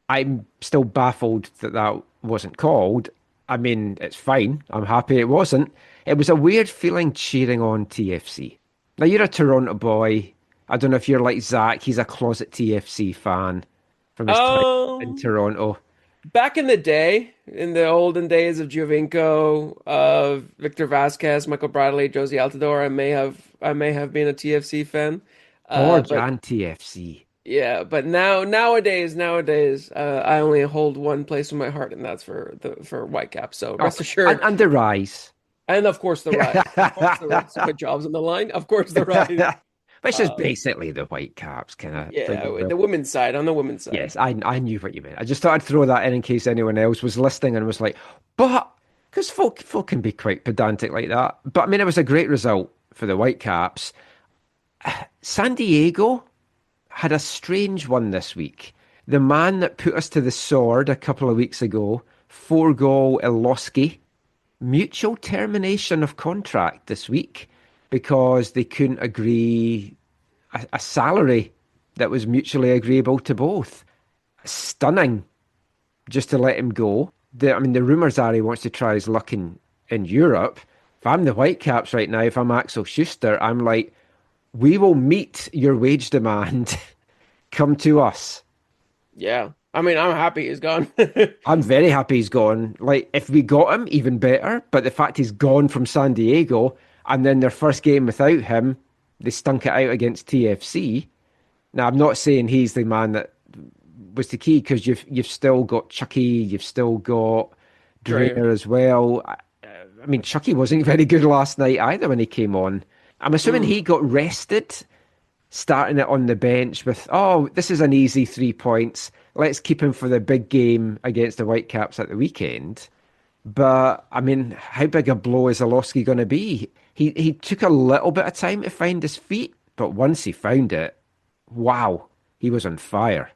I'm still baffled that wasn't called. I mean, it's fine. I'm happy it wasn't. It was a weird feeling cheering on TFC. Now, you're a Toronto boy. I don't know if you're like Zach. He's a closet TFC fan from his time in Toronto. Back in the day, in the olden days of Giovinco, Victor Vasquez, Michael Bradley, Josie Altidore, I may have been a TFC fan. And TFC. Yeah, but nowadays, I only hold one place in my heart, and that's for Whitecaps. So rest assured. And the Rise. And of course the Rise. Of course the Rise. Put jobs on the line. Of course the Rise. Which is basically the Whitecaps kind of thing. Yeah, the women's side, on the women's side. Yes, I knew what you meant. I just thought I'd throw that in case anyone else was listening and was like, but, because folk can be quite pedantic like that. But I mean, it was a great result for the Whitecaps. San Diego had a strange one this week. The man that put us to the sword a couple of weeks ago, 4-goal Iloski, mutual termination of contract this week, because they couldn't agree a salary that was mutually agreeable to both. Stunning, just to let him go. The rumours are he wants to try his luck in Europe. If I'm the Whitecaps right now, if I'm Axel Schuster, I'm like, we will meet your wage demand. Come to us. Yeah. I mean, I'm happy he's gone. I'm very happy he's gone. Like, if we got him, even better. But the fact he's gone from San Diego, and then their first game without him, they stunk it out against TFC. Now, I'm not saying he's the man that was the key, because you've still got Chucky, you've still got Dreyer as well. I mean, Chucky wasn't very good last night either when he came on. I'm assuming he got rested, starting it on the bench with, this is an easy 3 points. Let's keep him for the big game against the Whitecaps at the weekend. But, I mean, how big a blow is Iloski going to be? He took a little bit of time to find his feet, but once he found it, wow, he was on fire.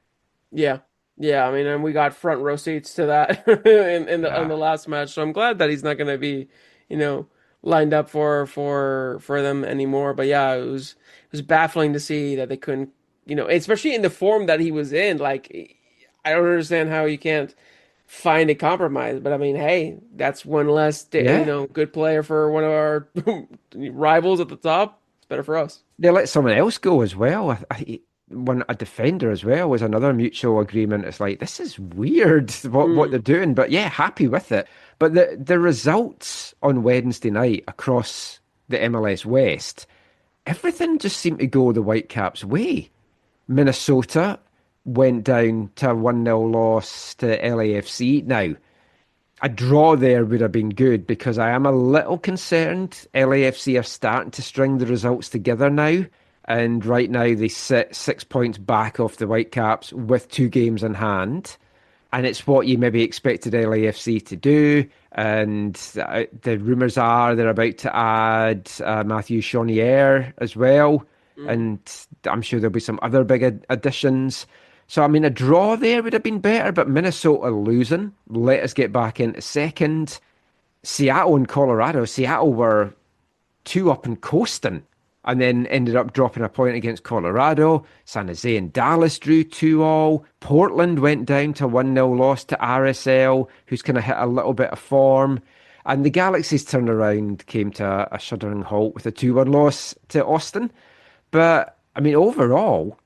Yeah. Yeah, I mean, and we got front row seats to that in the Yeah. last match. So I'm glad that he's not going to be, you know, lined up for them anymore. But yeah, it was baffling to see that they couldn't, especially in the form that he was in. Like, I don't understand how you can't find a compromise. But I mean, hey, that's one less, Yeah. good player for one of our rivals at the top. It's better for us. They let someone else go as well. When a defender as well was another mutual agreement. It's like, this is weird what they're doing, but yeah, happy with it. But the results on Wednesday night across the MLS West, everything just seemed to go the Whitecaps' way. Minnesota went down to a 1-0 loss to LAFC. Now, a draw there would have been good because I am a little concerned. LAFC are starting to string the results together now. And right now they sit 6 points back off the Whitecaps with 2 games in hand. And it's what you maybe expected LAFC to do. And the rumours are they're about to add Matthew Chaunière as well. And I'm sure there'll be some other big additions. So, I mean, a draw there would have been better, but Minnesota losing let us get back into second. Seattle and Colorado. Seattle were 2 up and coasting and then ended up dropping a point against Colorado. San Jose and Dallas drew 2-2. Portland went down to a 1-0 loss to RSL, who's kind of hit a little bit of form. And the Galaxy's turnaround came to a shuddering halt with a 2-1 loss to Austin. But, I mean, overall,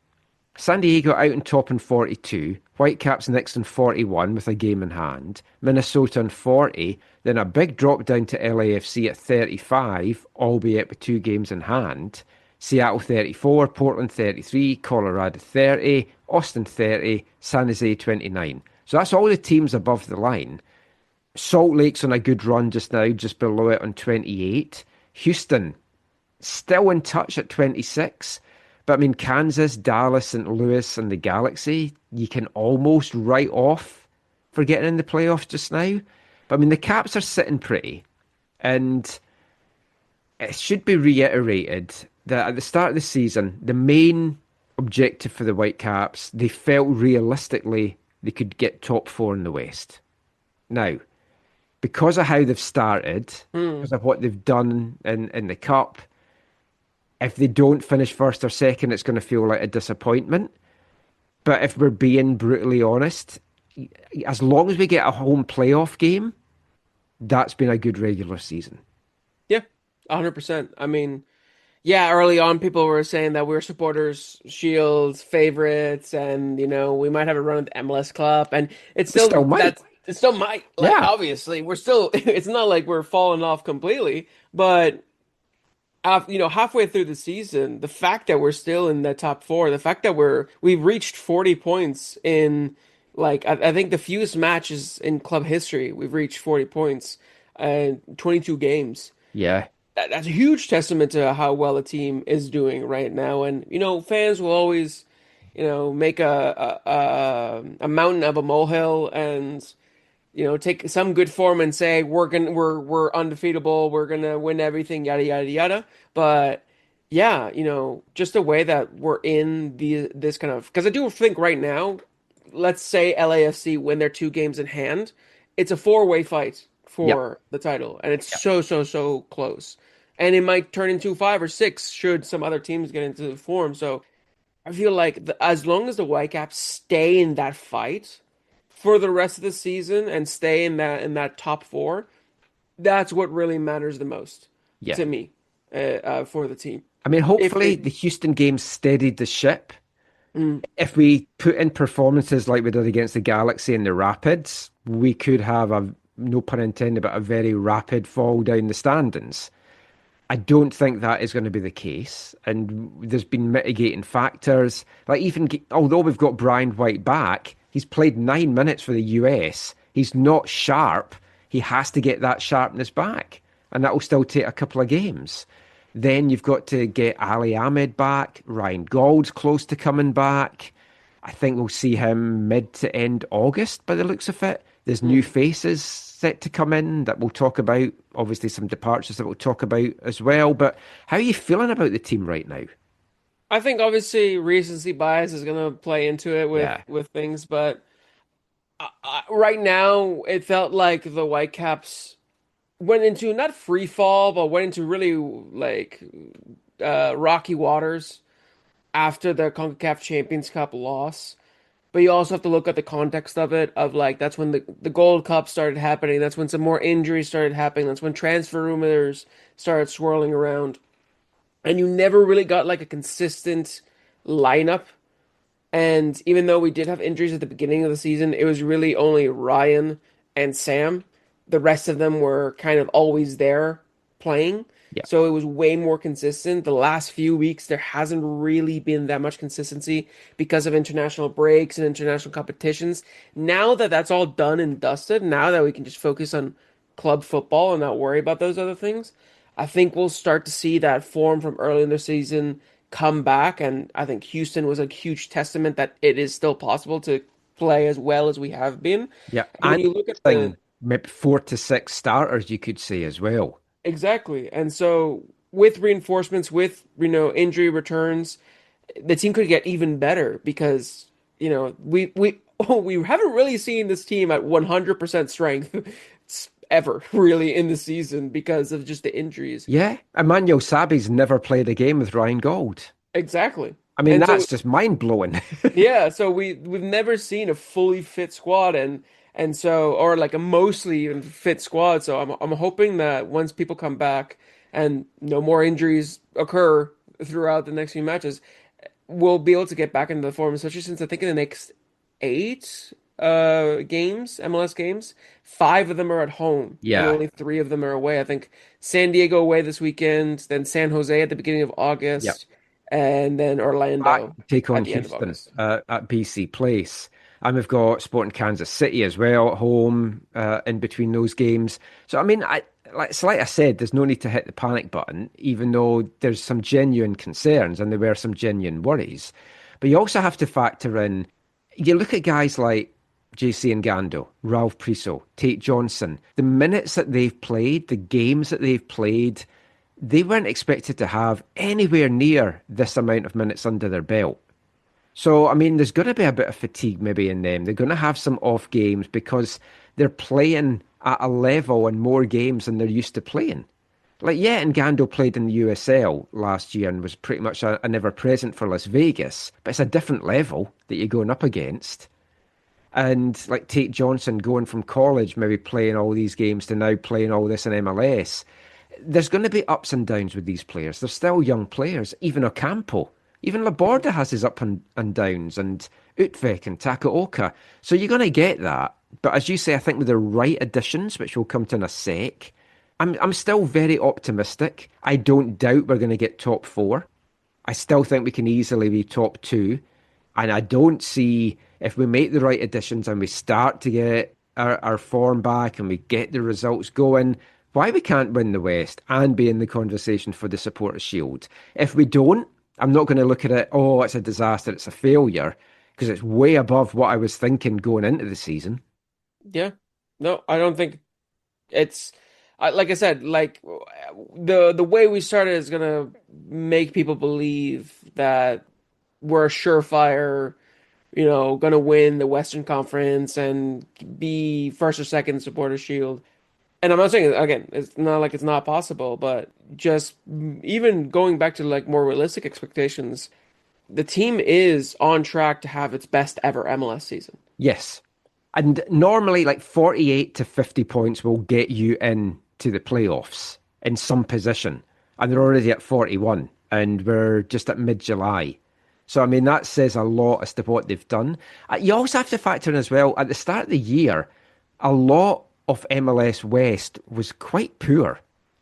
San Diego out on top in 42, Whitecaps next in 41 with a game in hand, Minnesota in 40, then a big drop down to LAFC at 35, albeit with 2 games in hand, Seattle 34, Portland 33, Colorado 30, Austin 30, San Jose 29. So that's all the teams above the line. Salt Lake's on a good run just now, just below it on 28. Houston still in touch at 26. But I mean, Kansas, Dallas, St. Louis, and the Galaxy, you can almost write off for getting in the playoffs just now. But I mean, the Caps are sitting pretty. And it should be reiterated that at the start of the season, the main objective for the Whitecaps, they felt realistically they could get top 4 in the West. Now, because of how they've started, because of what they've done in the Cup, if they don't finish first or second, it's going to feel like a disappointment. But if we're being brutally honest, as long as we get a home playoff game, that's been a good regular season. Yeah, 100%. I mean, yeah, early on, people were saying that we're supporters, Shields, favorites, and, we might have a run at the MLS Cup. And it's still might. It still might. Like, Yeah. obviously, we're still, it's not like we're falling off completely, but halfway through the season, the fact that we're still in the top 4, the fact that we've reached 40 points in, like, I think the fewest matches in club history, we've reached 40 points and 22 games. Yeah. That's a huge testament to how well the team is doing right now. And, fans will always, make a mountain of a molehill and, take some good form and say we're undefeatable, we're gonna win everything, yada yada yada. But yeah, just the way that we're in this kind of, because I do think right now, let's say LAFC win their 2 games in hand, it's a 4-way fight for the title, and it's so close, and it might turn into 5 or 6 should some other teams get into the form. So I feel like as long as the Whitecaps stay in that fight for the rest of the season and stay in that top 4, that's what really matters the most to me for the team. I mean, hopefully the Houston game steadied the ship. If we put in performances like we did against the Galaxy and the Rapids, we could have no pun intended, but a very rapid fall down the standings. I don't think that is going to be the case. And there's been mitigating factors. Like, even although we've got Brian White back, he's played 9 minutes for the US. He's not sharp. He has to get that sharpness back. And that will still take a couple of games. Then you've got to get Ali Ahmed back. Ryan Gould's close to coming back. I think we'll see him mid to end August by the looks of it. There's new faces set to come in that we'll talk about. Obviously, some departures that we'll talk about as well. But how are you feeling about the team right now? I think obviously recency bias is going to play into it Yeah. with things, but right now it felt like the Whitecaps went into not free fall, but went into really like rocky waters after the CONCACAF Champions Cup loss. But you also have to look at the context of it, of like that's when the Gold Cup started happening. That's when some more injuries started happening. That's when transfer rumors started swirling around. And you never really got like a consistent lineup. And even though we did have injuries at the beginning of the season, it was really only Ryan and Sam. The rest of them were kind of always there playing. Yeah. So it was way more consistent. The last few weeks, there hasn't really been that much consistency because of international breaks and international competitions. Now that that's all done and dusted, now that we can just focus on club football and not worry about those other things, I think we'll start to see that form from early in the season come back. And I think Houston was a huge testament that it is still possible to play as well as we have been. Yeah. And when And you look at the maybe 4 to 6 starters, you could say as well. exactly. And so with reinforcements, with injury returns, the team could get even better because we we haven't really seen this team at 100% strength ever really in the season because of just the injuries. Yeah. Emmanuel Sabi's never played a game with Ryan Gold. Exactly. I mean, And so that's just mind blowing. yeah, so we've never seen a fully fit squad and so or like a mostly even fit squad. So I'm hoping that once people come back and no more injuries occur throughout the next few matches, we'll be able to get back into the form, especially since I think in the next 8 games, MLS games, 5 of them are at home. Yeah. And only 3 of them are away. I think San Diego away this weekend, then San Jose at the beginning of August. Yep. And then Orlando Take on at the end of Houston August. at BC Place. And we've got Sporting Kansas City as well at home in between those games. So, I mean, like I said, there's no need to hit the panic button, even though there's some genuine concerns and there were some genuine worries. But you also have to factor in, you look at guys like JC Ngando, Ralph Priso, Tate Johnson, the minutes that they've played, the games that they've played, they weren't expected to have anywhere near this amount of minutes under their belt. So, I mean, there's going to be a bit of fatigue maybe in them. They're going to have some off games because they're playing at a level and more games than they're used to playing. Like, yeah, Ngando played in the USL last year and was pretty much a never-present for Las Vegas, but it's a different level that you're going up against. And like Tate Johnson going from college, maybe playing all these games to now playing all this in MLS. There's going to be ups and downs with these players. They're still young players. Even Ocampo, even Laborda has his up and downs, and Utvek and Takaoka. So you're going to get that. But as you say, I think with the right additions, which we'll come to in a sec, I'm still very optimistic. I don't doubt we're going to get top 4. I still think we can easily be top 2. And I don't see, if we make the right additions and we start to get our form back and we get the results going, why we can't win the West and be in the conversation for the Supporters' Shield. If we don't, I'm not going to look at it, oh, it's a disaster, it's a failure, because it's way above what I was thinking going into the season. Yeah. No, I don't think it's like I said, like the way we started is gonna make people believe that we're a surefire, gonna win the Western Conference and be first or second Supporters' Shield. And I'm not saying, again, it's not like it's not possible, but just even going back to like more realistic expectations, the team is on track to have its best ever MLS season. Yes. And normally like 48 to 50 points will get you into the playoffs in some position. And they're already at 41 and we're just at mid-July. So, I mean, that says a lot as to what they've done. You also have to factor in as well, at the start of the year, a lot of MLS West was quite poor.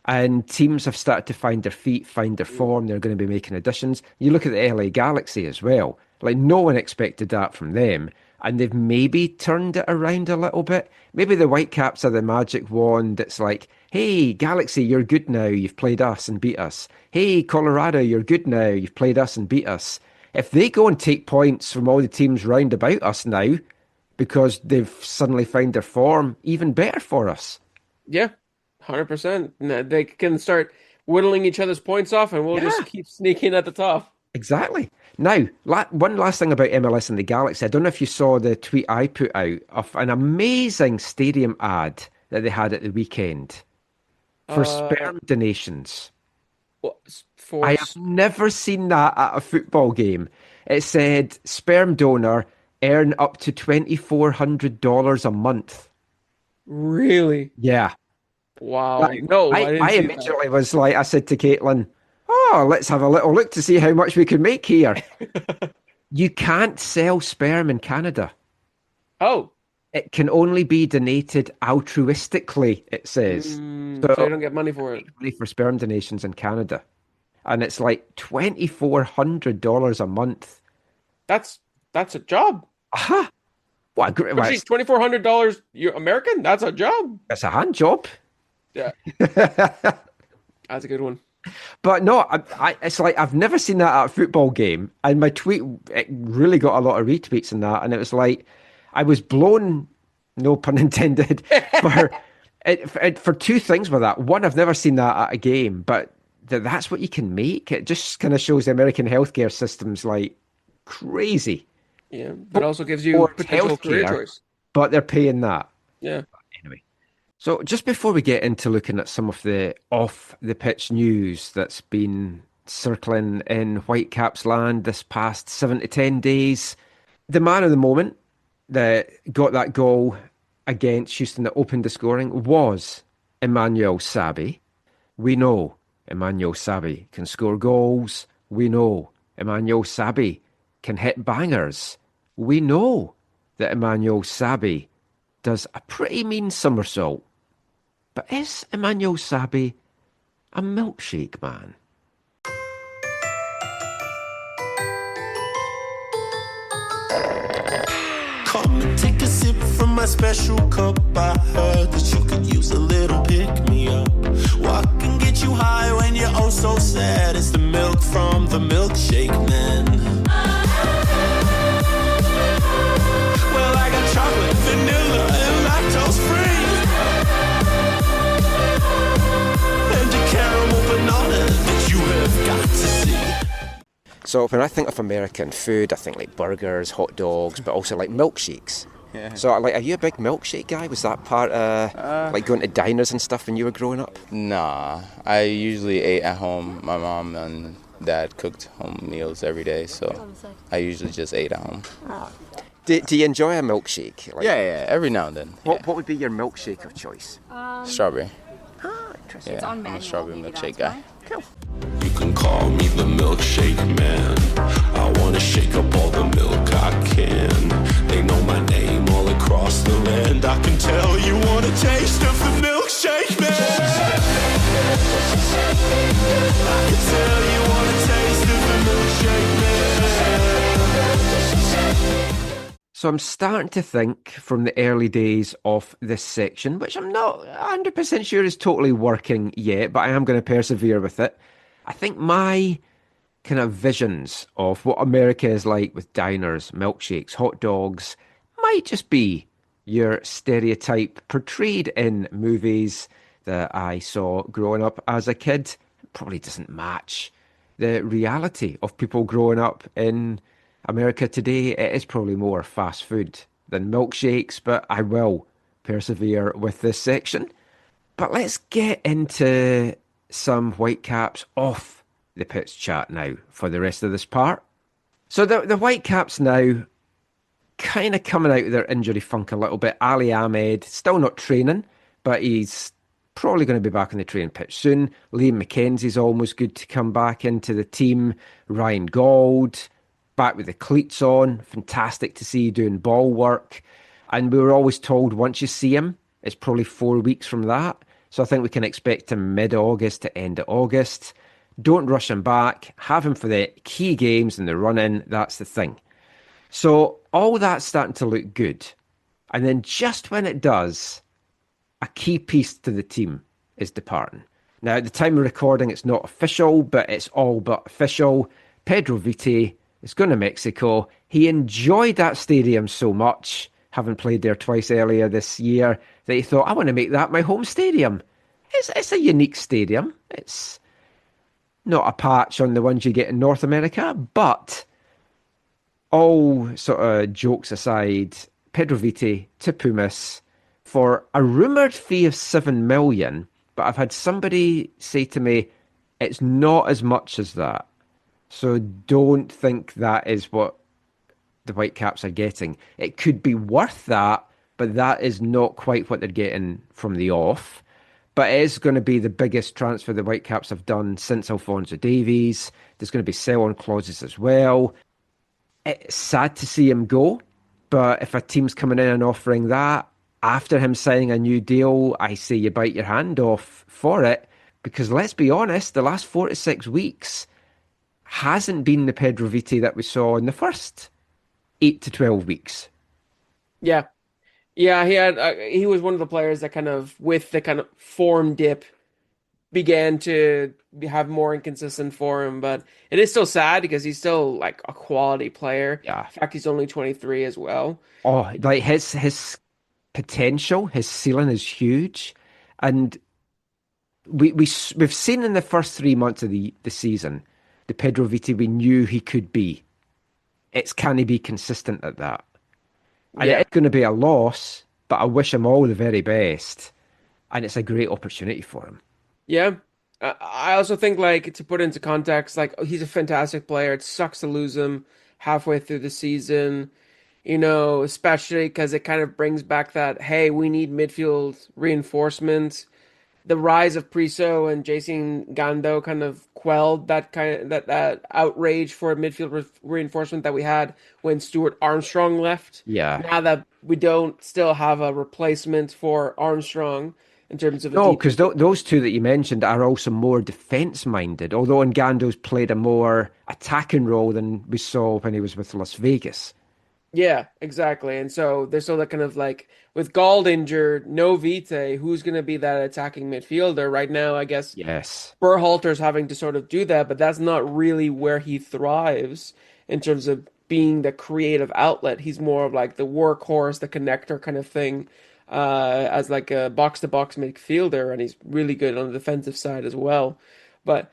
And teams have started to find their feet, find their form. They're going to be making additions. You look at the LA Galaxy as well. Like, no one expected that from them. And they've maybe turned it around a little bit. Maybe the Whitecaps are the magic wand that's like, hey, Galaxy, you're good now. You've played us and beat us. Hey, Colorado, you're good now. You've played us and beat us. If they go and take points from all the teams round about us now, because they've suddenly found their form even better for us. Yeah, 100%. They can start whittling each other's points off, and we'll just keep sneaking at the top. Exactly. Now, one last thing about MLS and the Galaxy. I don't know if you saw the tweet I put out of an amazing stadium ad that they had at the weekend for sperm donations. I have never seen that at a football game. It said, sperm donor, earn up to $2,400 a month. Really? Yeah. Wow. Like, No, I didn't see immediately was like, I said to Caitlin, oh, let's have a little look to see how much we can make here. You can't sell sperm in Canada. Oh. It can only be donated altruistically, it says. So you don't get money for it. Money for sperm donations in Canada. And it's like $2,400 a month. That's a job. Aha. What a great, $2,400 American? That's a job. It's a hand job. Yeah. That's a good one. But no, it's like I've never seen that at a football game. And my tweet, it really got a lot of retweets in that. And it was like, I was blown, no pun intended, for two things with that. One, I've never seen that at a game, but that's what you can make. It just kind of shows the American healthcare system's like crazy. Yeah, but also gives you potential career choice. But they're paying that. Yeah. Anyway. So just before we get into looking at some of the off-the-pitch news that's been circling in Whitecaps land this past 7 to 10 days, the man of the moment that got that goal against Houston that opened the scoring was Emmanuel Sabbi. We know Emmanuel Sabbi can score goals. We know Emmanuel Sabbi can hit bangers. We know that Emmanuel Sabbi does a pretty mean somersault. But is Emmanuel Sabbi a milkshake man? Come and take a sip from my special cup. I heard that you could use a little pick-me-up. What can get you high when you're oh so sad? It's the milk from the milkshake man. Well, I got chocolate, vanilla, and lactose free. And a caramel banana that you have got to see. So when I think of American food, I think like burgers, hot dogs, but also like milkshakes. Yeah. So like, are you a big milkshake guy? Was that part like going to diners and stuff when you were growing up? Nah, I usually ate at home. My mom and dad cooked home meals every day, so I usually just ate at home. Do you enjoy a milkshake? Like, Yeah, every now and then. What would be your milkshake of choice? Strawberry. Interesting. Yeah, I'm a strawberry milkshake guy. Cool. You can call me the milkshake man. I wanna shake up all the milk I can. They know my name all across the land. I can tell you want a taste of the milkshake man. I can tell you want a taste of the milkshake man. So I'm starting to think from the early days of this section, which I'm not 100% sure is totally working yet, but I am going to persevere with it. I think my kind of visions of what America is like with diners, milkshakes, hot dogs might just be your stereotype portrayed in movies that I saw growing up as a kid. It probably doesn't match the reality of people growing up in America today. It is probably more fast food than milkshakes, but I will persevere with this section. But let's get into some Whitecaps off the pitch chat now for the rest of this part. So the Whitecaps now kind of coming out of their injury funk a little bit. Ali Ahmed still not training, but he's probably going to be back on the training pitch soon. Liam McKenzie's almost good to come back into the team. Ryan Gauld back with the cleats on. Fantastic to see doing ball work. And we were always told once you see him, it's probably 4 weeks from that. So I think we can expect him mid-August to end of August. Don't rush him back. Have him for the key games and the run-in. That's the thing. So all that's starting to look good. And then just when it does, a key piece to the team is departing. Now, at the time of recording, it's not official, but it's all but official. Pedro Vite is going to Mexico. He enjoyed that stadium so much, having played there twice earlier this year, that he thought, I want to make that my home stadium. It's a unique stadium. It's not a patch on the ones you get in North America, but all sort of jokes aside, Pedro Vite to Pumas for a rumoured fee of 7 million, but I've had somebody say to me, it's not as much as that. So don't think that is what the Whitecaps are getting. It could be worth that, but that is not quite what they're getting from the off. But it is going to be the biggest transfer the Whitecaps have done since Alphonso Davies. There's going to be sell-on clauses as well. It's sad to see him go, but if a team's coming in and offering that after him signing a new deal, I say you bite your hand off for it, because let's be honest, the last 4 to 6 weeks hasn't been the Pedro Vite that we saw in the first 8 to 12 weeks. Yeah. Yeah, he was one of the players that kind of, with the kind of form dip, began to have more inconsistent form, but it is still sad because he's still like a quality player. Yeah. In fact, he's only 23 as well. Oh, like his potential, his ceiling is huge. And we've seen in the first 3 months of the season, the Pedro Vite we knew he could be. It's can he be consistent at that? And Yeah. it's going to be a loss, but I wish him all the very best. And it's a great opportunity for him. Yeah. I also think, like, to put into context, like, he's a fantastic player. It sucks to lose him halfway through the season, especially because it kind of brings back that, hey, we need midfield reinforcement. The rise of Priso and Jason Gando kind of quelled that outrage for midfield reinforcement that we had when Stuart Armstrong left. Yeah. Now that we don't still have a replacement for Armstrong in terms of No, because those two that you mentioned are also more defence-minded, although Ngando's played a more attacking role than we saw when he was with Las Vegas. Yeah, exactly. And so there's still that kind of like, with Gald injured, no Vite, who's going to be that attacking midfielder right now? I guess Yes. Berhalter's having to sort of do that, but that's not really where he thrives in terms of being the creative outlet. He's more of like the workhorse, the connector kind of thing, as like a box-to-box midfielder, and he's really good on the defensive side as well. But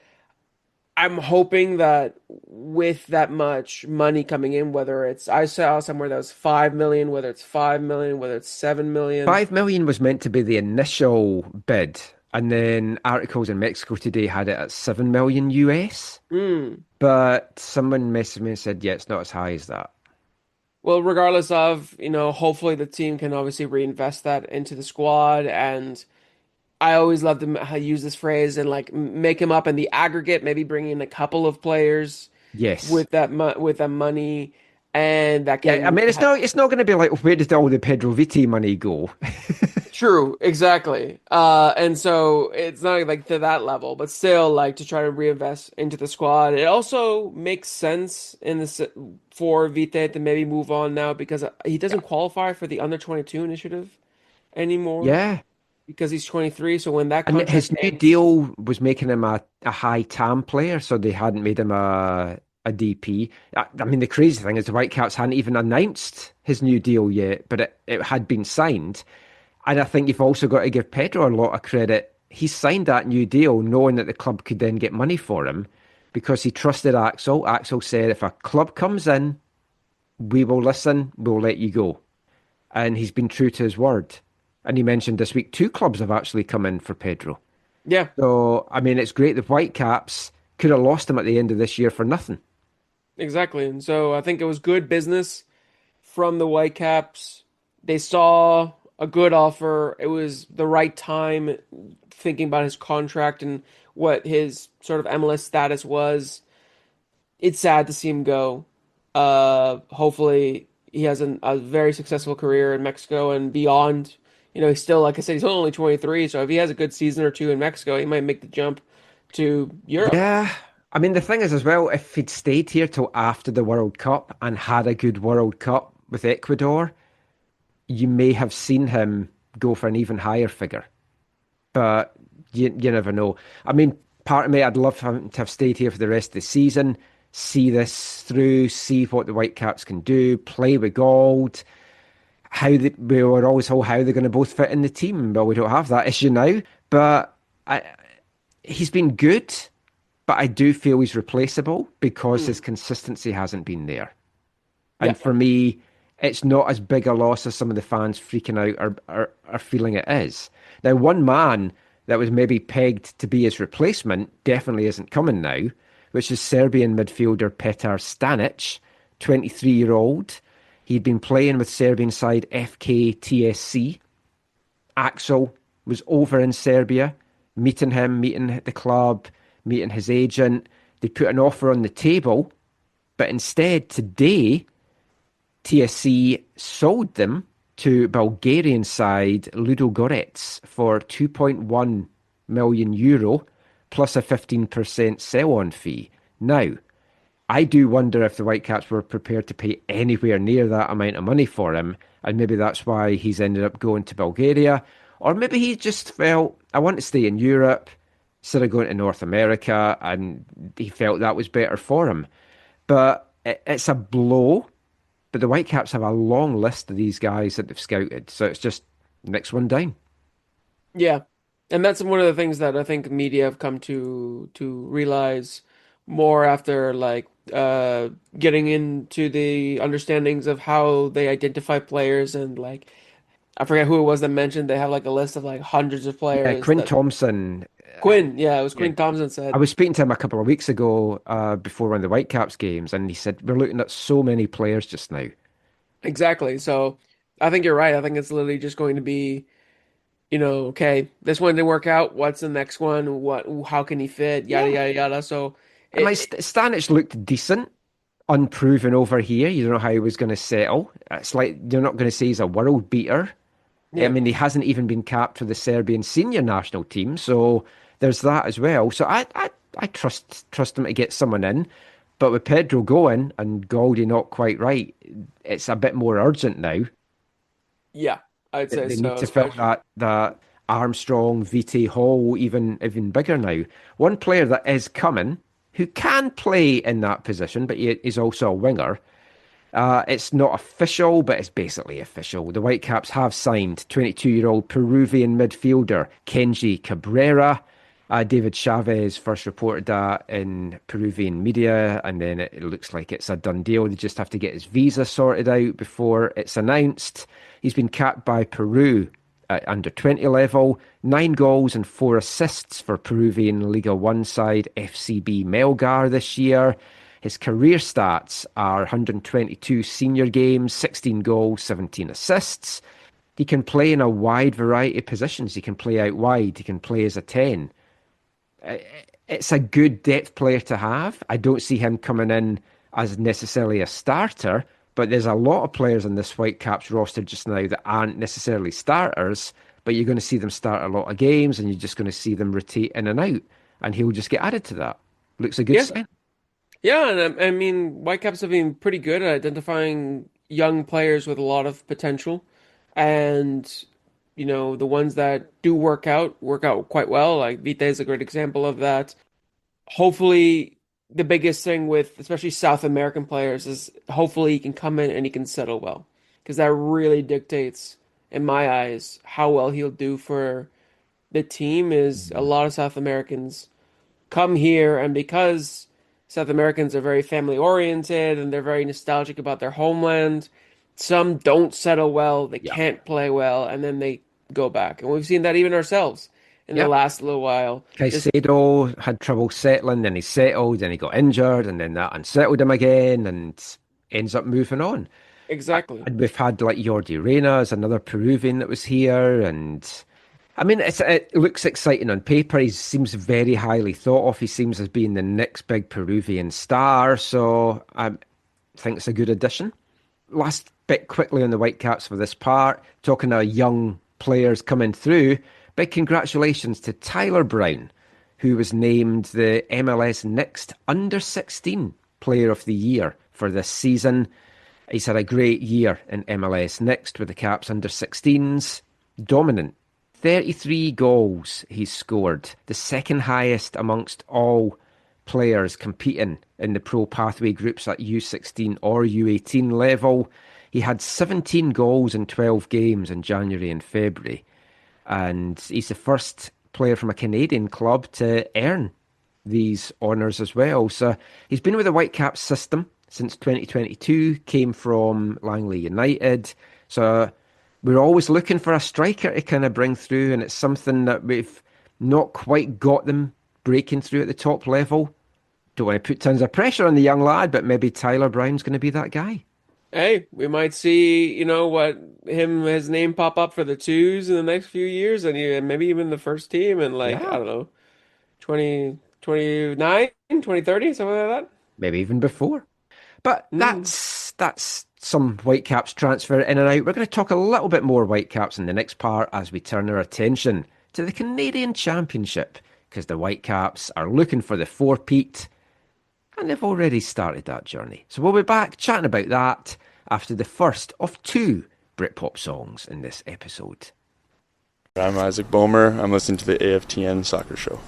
I'm hoping that with that much money coming in, whether it's, I saw somewhere that was 5 million, whether it's 5 million, whether it's 7 million. 5 million was meant to be the initial bid, and then articles in Mexico today had it at 7 million US. But someone messaged me and said, yeah, it's not as high as that. Well, regardless of, hopefully the team can obviously reinvest that into the squad. And I always love to use this phrase and like make him up in the aggregate, maybe bring in a couple of players Yes. with that money, and that can. Yeah, I mean, it's not going to be like, where did all the Pedro Vite money go? True, exactly. And so it's not like to that level, but still, like, to try to reinvest into the squad. It also makes sense for Vite to maybe move on now, because he doesn't qualify for the under 22 initiative anymore. Yeah. Because he's 23. So when that And contract his new ends, deal was making him a high TAM player, so they hadn't made him a DP. I mean, the crazy thing is the Whitecaps hadn't even announced his new deal yet, but it had been signed. And I think you've also got to give Pedro a lot of credit. He signed that new deal knowing that the club could then get money for him, because he trusted Axel. Axel said, if a club comes in, we will listen, we'll let you go. And he's been true to his word. And he mentioned this week 2 clubs have actually come in for Pedro. yeah, So, I mean, it's great. The Whitecaps could have lost him at the end of this year for nothing. exactly. And so I think it was good business from the Whitecaps. They saw a good offer. It was the right time, thinking about his contract and what his sort of MLS status was. It's sad to see him go. Hopefully he has a very successful career in Mexico and beyond. He's still, like I said, he's only 23. So if he has a good season or two in Mexico, he might make the jump to Europe. Yeah. I mean, the thing is as well, if he'd stayed here till after the World Cup and had a good World Cup with Ecuador, you may have seen him go for an even higher figure. But you never know. I mean, part of me, I'd love him to have stayed here for the rest of the season, see this through, see what the Whitecaps can do, play with Gold. we were always told how they're going to both fit in the team. Well, we don't have that issue now. But he's been good, but I do feel he's replaceable because his consistency hasn't been there. And for me, it's not as big a loss as some of the fans freaking out are feeling it is. Now, one man that was maybe pegged to be his replacement definitely isn't coming now, which is Serbian midfielder Petar Stanic, 23-year-old. He'd been playing with Serbian side FK TSC. Axel was over in Serbia, meeting the club, meeting his agent. They put an offer on the table, but instead today, TSC sold them to Bulgarian side Ludogorets for €2.1 million plus a 15% sell-on fee. Now, I do wonder if the Whitecaps were prepared to pay anywhere near that amount of money for him, and maybe that's why he's ended up going to Bulgaria. Or maybe he just felt, I want to stay in Europe instead of going to North America, and he felt that was better for him. But it's a blow. But the Whitecaps have a long list of these guys that they've scouted, so it's just next one down. Yeah, and that's one of the things that I think media have come to realize more after getting into the understandings of how they identify players, and I forget who it was that mentioned they have a list of hundreds of players. Quinn Thompson. Quinn, it was Quinn Thompson said. I was speaking to him a couple of weeks ago before one of the Whitecaps games, and he said, we're looking at so many players just now. Exactly. So I think you're right. I think it's literally just going to be, okay, this one didn't work out. What's the next one? How can he fit? Yada, yada, yada. So Stanic looked decent, unproven over here. You don't know how he was going to settle. It's like you're not going to say he's a world beater. Yeah. I mean, he hasn't even been capped for the Serbian senior national team, so there's that as well. So I trust him to get someone in. But with Pedro going and Goldie not quite right, it's a bit more urgent now. Yeah, I'd say they so. Need to fill that Armstrong, Vite hole even bigger now. One player that is coming, who can play in that position, but he is also a winger. It's not official, but it's basically official. The Whitecaps have signed 22-year-old Peruvian midfielder Kenji Cabrera. David Chavez first reported that in Peruvian media, and then it looks like it's a done deal. They just have to get his visa sorted out before it's announced. He's been capped by Peru at under 20 level, 9 goals and 4 assists for Peruvian Liga 1 side FCB Melgar this year. His career stats are 122 senior games, 16 goals, 17 assists. He can play in a wide variety of positions. He can play out wide. He can play as a 10. It's a good depth player to have. I don't see him coming in as necessarily a starter, but there's a lot of players in this Whitecaps roster just now that aren't necessarily starters, but you're going to see them start a lot of games, and you're just going to see them rotate in and out, and he'll just get added to that. Looks a good sign. Yeah, and I mean, Whitecaps have been pretty good at identifying young players with a lot of potential, and the ones that do work out quite well. Like Vite is a great example of that. Hopefully, the biggest thing with especially South American players is hopefully he can come in and he can settle well, because that really dictates, in my eyes, how well he'll do for the team. Is a lot of South Americans come here, and because South Americans are very family oriented and they're very nostalgic about their homeland, some don't settle well, they can't play well, and then they go back. And we've seen that even ourselves in the last little while. Caicedo had trouble settling, then he settled, then he got injured, and then that unsettled him again, and ends up moving on. Exactly. And we've had Jordi Reina, another Peruvian that was here, and I mean, it looks exciting on paper. He seems very highly thought of. He seems as being the next big Peruvian star, so I think it's a good addition. Last bit quickly on the Whitecaps for this part, talking to young players coming through, big congratulations to Tyler Brown, who was named the MLS Next Under-16 Player of the Year for this season. He's had a great year in MLS Next with the Caps Under-16s. Dominant. 33 goals he's scored, the second highest amongst all players competing in the pro pathway groups at U16 or U18 level. He had 17 goals in 12 games in January and February, and he's the first player from a Canadian club to earn these honours as well. So he's been with the Whitecaps system since 2022, came from Langley United. So we're always looking for a striker to kind of bring through, and it's something that we've not quite got them breaking through at the top level. Don't want to put tons of pressure on the young lad, but maybe Tyler Brown's going to be that guy. Hey, we might see, his name pop up for the twos in the next few years, and maybe even the first team in I Yeah. don't know, 2029, 2030, something like that. Maybe even before. But that's some Whitecaps transfer in and out. We're going to talk a little bit more Whitecaps in the next part as we turn our attention to the Canadian Championship, because the Whitecaps are looking for the four-peat, and they've already started that journey. So we'll be back chatting about that after the first of two Britpop songs in this episode. I'm Isaac Bomer. I'm listening to the AFTN Soccer Show.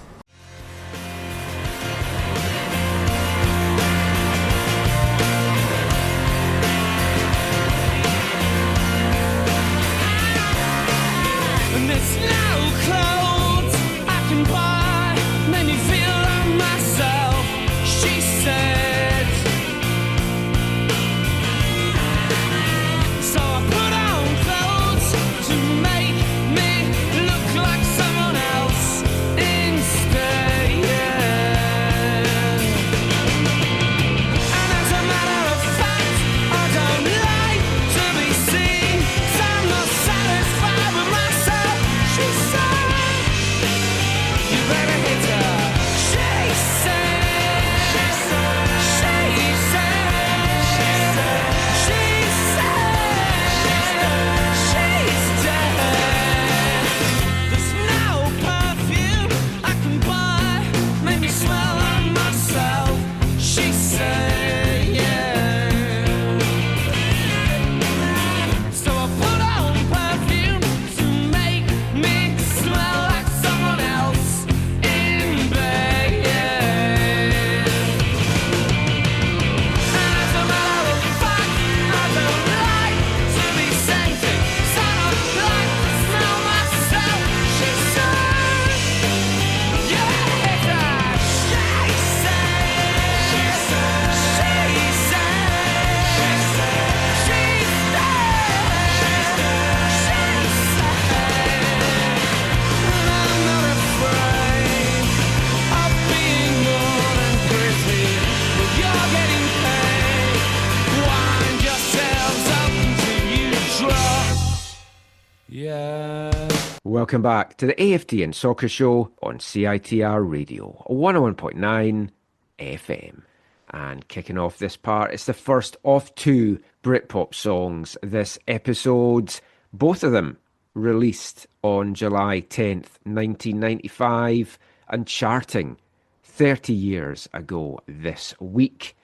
Welcome back to the AFTN Soccer Show on CITR Radio, 101.9 FM. And kicking off this part, it's the first of two Britpop songs this episode. Both of them released on July 10th, 1995, and charting 30 years ago this week.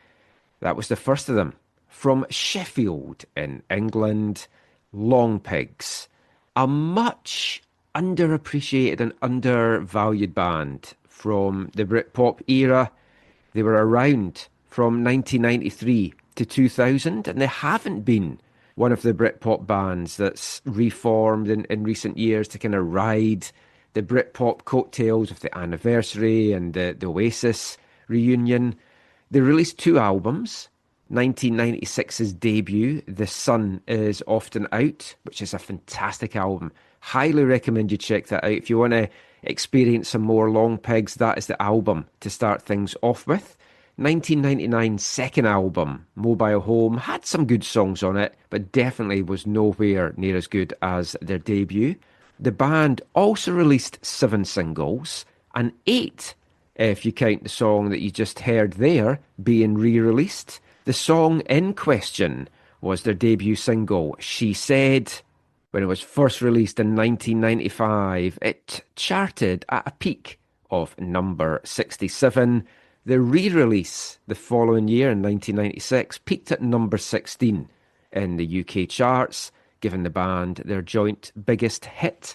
That was the first of them from Sheffield in England, Long Pigs, a much underappreciated and undervalued band from the Britpop era. They were around from 1993 to 2000, and they haven't been one of the Britpop bands that's reformed in recent years to kind of ride the Britpop coattails of the Anniversary and the Oasis reunion. They released two albums. 1996's debut, The Sun Is Often Out, which is a fantastic album. Highly recommend you check that out. If you want to experience some more Long Pigs, that is the album to start things off with. 1999's second album, Mobile Home, had some good songs on it, but definitely was nowhere near as good as their debut. The band also released 7 singles, and 8, if you count the song that you just heard there, being re-released. The song in question was their debut single, She Said. When it was first released in 1995, it charted at a peak of number 67. The re-release the following year in 1996 peaked at number 16 in the UK charts, giving the band their joint biggest hit.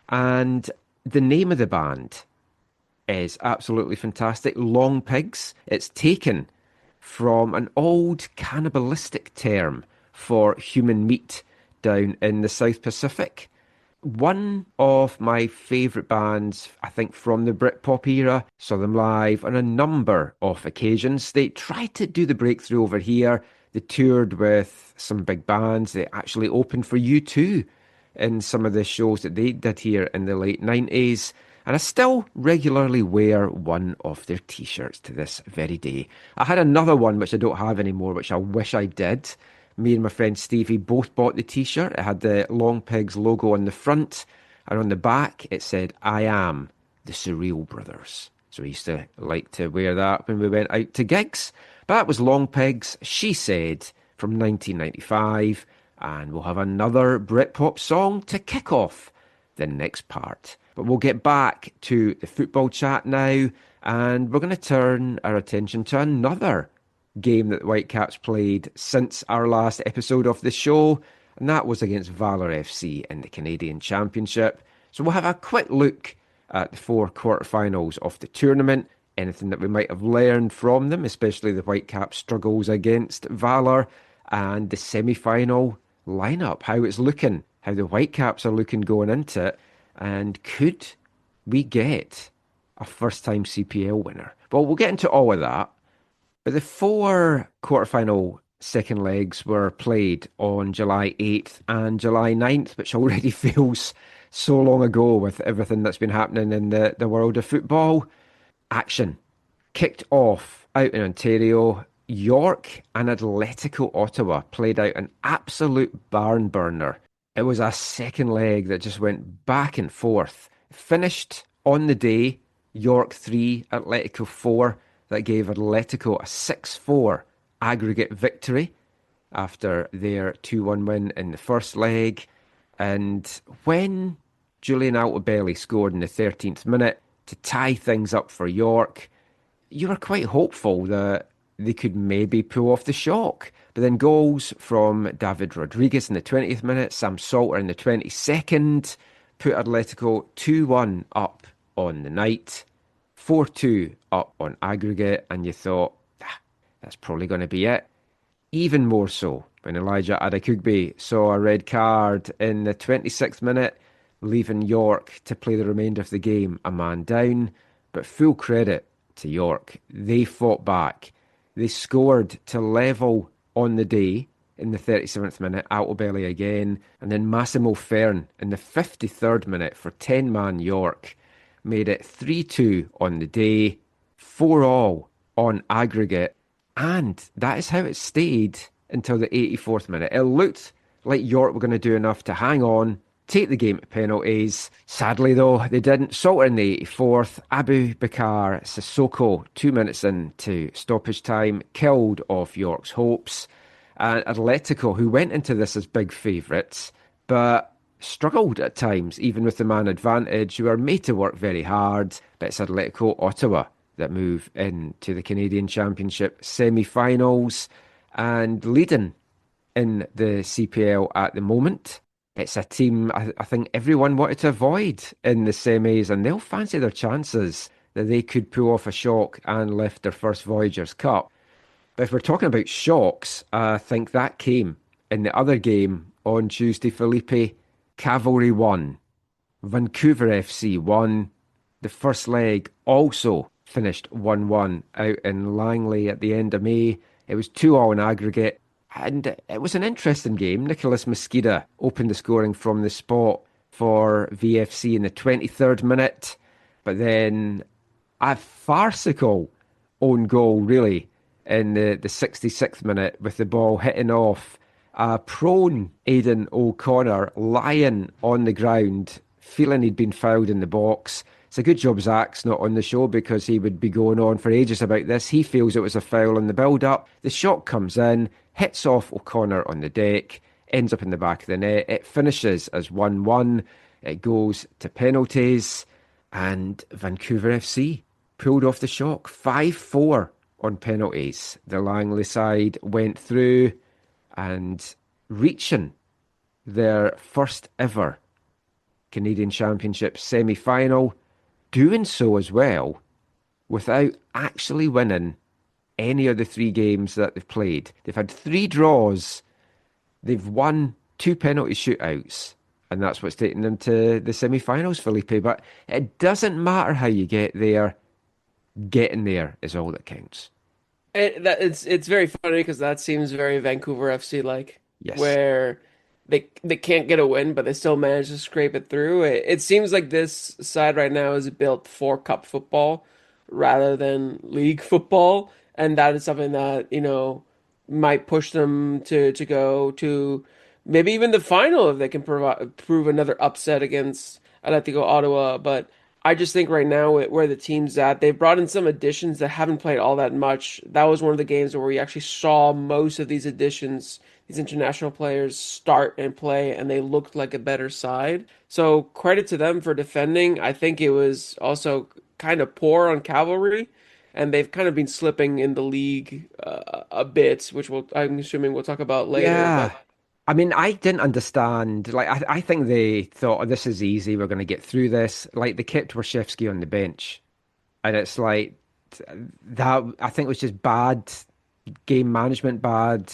And the name of the band is absolutely fantastic, Long Pigs. It's taken from an old cannibalistic term for human meat down in the South Pacific. One of my favourite bands, I think, from the Britpop era. Saw them live on a number of occasions. They tried to do the breakthrough over here. They toured with some big bands. They actually opened for U2 in some of the shows that they did here in the late 90s. And I still regularly wear one of their t-shirts to this very day. I had another one, which I don't have anymore, which I wish I did. Me and my friend Stevie both bought the t-shirt. It had the Long Pigs logo on the front, and on the back it said, "I am the Surreal Brothers." So we used to like to wear that when we went out to gigs. But that was Long Pigs, She Said, from 1995. And we'll have another Britpop song to kick off the next part. But we'll get back to the football chat now, and we're going to turn our attention to another game that the Whitecaps played since our last episode of the show, and that was against Valour FC in the Canadian Championship. So we'll have a quick look at the 4 quarterfinals of the tournament, anything that we might have learned from them, especially the Whitecaps' struggles against Valour, and the semi-final lineup, how it's looking, how the Whitecaps are looking going into it, and could we get a first-time CPL winner? Well, we'll get into all of that. But the 4 quarterfinal second legs were played on July 8th and July 9th, which already feels so long ago with everything that's been happening in the world of football. Action kicked off out in Ontario. York and Atletico Ottawa played out an absolute barn burner. It was a second leg that just went back and forth. Finished on the day, York 3, Atletico 4. That gave Atletico a 6-4 aggregate victory after their 2-1 win in the first leg. And when Julian Altobelli scored in the 13th minute to tie things up for York, you were quite hopeful that they could maybe pull off the shock. But then goals from David Rodriguez in the 20th minute, Sam Salter in the 22nd, put Atletico 2-1 up on the night. 4-2 up on aggregate, and you thought, that's probably going to be it. Even more so when Elijah Adekugbe saw a red card in the 26th minute, leaving York to play the remainder of the game a man down. But full credit to York. They fought back. They scored to level on the day in the 37th minute, Altobelli again, and then Massimo Fern in the 53rd minute for 10-man York made it 3-2 on the day, 4-all on aggregate, and that is how it stayed until the 84th minute. It looked like York were going to do enough to hang on, take the game to penalties. Sadly, though, they didn't. Salter in the 84th, Abu Bakar Sissoko, 2 minutes into stoppage time, killed off York's hopes. And Atletico, who went into this as big favourites, but struggled at times, even with the man advantage, who are made to work very hard. But it's Atletico Ottawa that move into the Canadian Championship semi-finals and leading in the CPL at the moment. It's a team I think everyone wanted to avoid in the semis, and they'll fancy their chances that they could pull off a shock and lift their first Voyageurs Cup. But if we're talking about shocks, I think that came in the other game on Tuesday, Felipe. Cavalry won. Vancouver FC won. The first leg also finished 1-1 out in Langley at the end of May. It was 2-all in aggregate. And it was an interesting game. Nicolas Mosqueda opened the scoring from the spot for VFC in the 23rd minute. But then a farcical own goal, really, in the 66th minute, with the ball hitting off a prone Aidan O'Connor lying on the ground, feeling he'd been fouled in the box. It's a good job Zach's not on the show, because he would be going on for ages about this. He feels it was a foul in the build-up. The shot comes in, hits off O'Connor on the deck, ends up in the back of the net. It finishes as 1-1. It goes to penalties, and Vancouver FC pulled off the shock. 5-4 on penalties. The Langley side went through and reaching their first ever Canadian Championship semi-final, doing so as well without actually winning any of the 3 games that they've played. They've had 3 draws They've won 2 penalty shootouts, and that's what's taken them to the semi-finals, Felipe. But it doesn't matter how you get there. Getting there is all that counts. It's very funny because that seems very Vancouver FC like, Yes. where they can't get a win, but they still manage to scrape it through. It seems like this side right now is built for cup football rather than league football, and that is something that, might push them to go to maybe even the final if they can prove another upset against Atletico Ottawa. But I just think right now where the team's at, they've brought in some additions that haven't played all that much. That was one of the games where we actually saw most of these additions, these international players start and play, and they looked like a better side. So credit to them for defending. I think it was also kind of poor on cavalry, and they've kind of been slipping in the league a bit, which I'm assuming we'll talk about later. Yeah. But I mean, I didn't understand. Like, I think they thought, oh, this is easy. We're going to get through this. Like, they kept Warshevsky on the bench. And it's like, that, I think it was just bad game management, bad,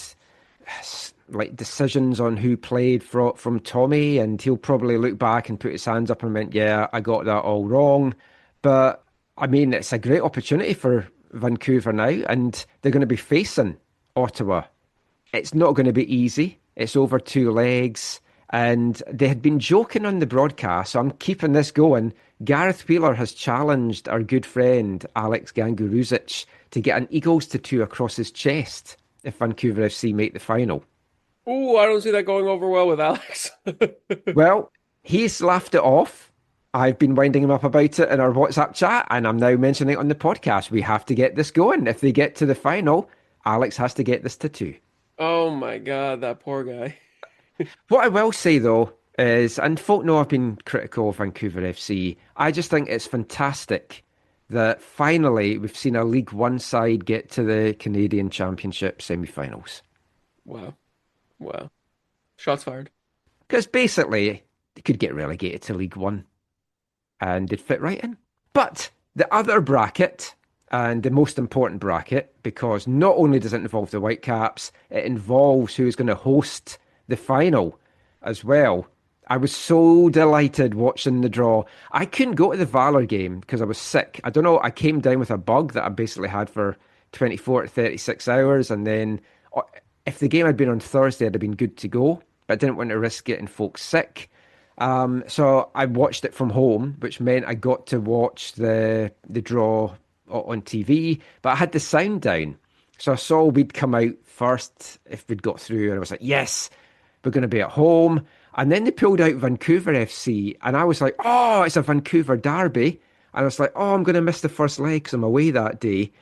like, decisions on who played from Tommy. And he'll probably look back and put his hands up and went, yeah, I got that all wrong. But, I mean, it's a great opportunity for Vancouver now. And they're going to be facing Ottawa. It's not going to be easy. It's over 2 legs. And they had been joking on the broadcast, so I'm keeping this going. Gareth Wheeler has challenged our good friend Alex Ganguruzic to get an Eagles tattoo across his chest if Vancouver FC make the final. ooh, I don't see that going over well with Alex. Well, he's laughed it off. I've been winding him up about it in our WhatsApp chat, and I'm now mentioning it on the podcast. We have to get this going. If they get to the final, Alex has to get this tattoo. Oh my God, that poor guy. What I will say though is, and folk know I've been critical of Vancouver FC, I just think it's fantastic that finally we've seen a League One side get to the Canadian Championship semi-finals. Wow. Wow. Shots fired. Because basically, they could get relegated to League One and they'd fit right in. But the other bracket, and the most important bracket, because not only does it involve the Whitecaps, it involves who's going to host the final as well. I was so delighted watching the draw. I couldn't go to the Valour game because I was sick. I don't know, I came down with a bug that I basically had for 24 to 36 hours, and then if the game had been on Thursday, I'd have been good to go, but I didn't want to risk getting folks sick. So I watched it from home, which meant I got to watch the draw on TV, but I had the sound down. So I saw we'd come out first if we'd got through, and I was like, yes, we're going to be at home. And then they pulled out Vancouver FC, and I was like, oh, it's a Vancouver derby. And I was like, oh, I'm going to miss the first leg because I'm away that day.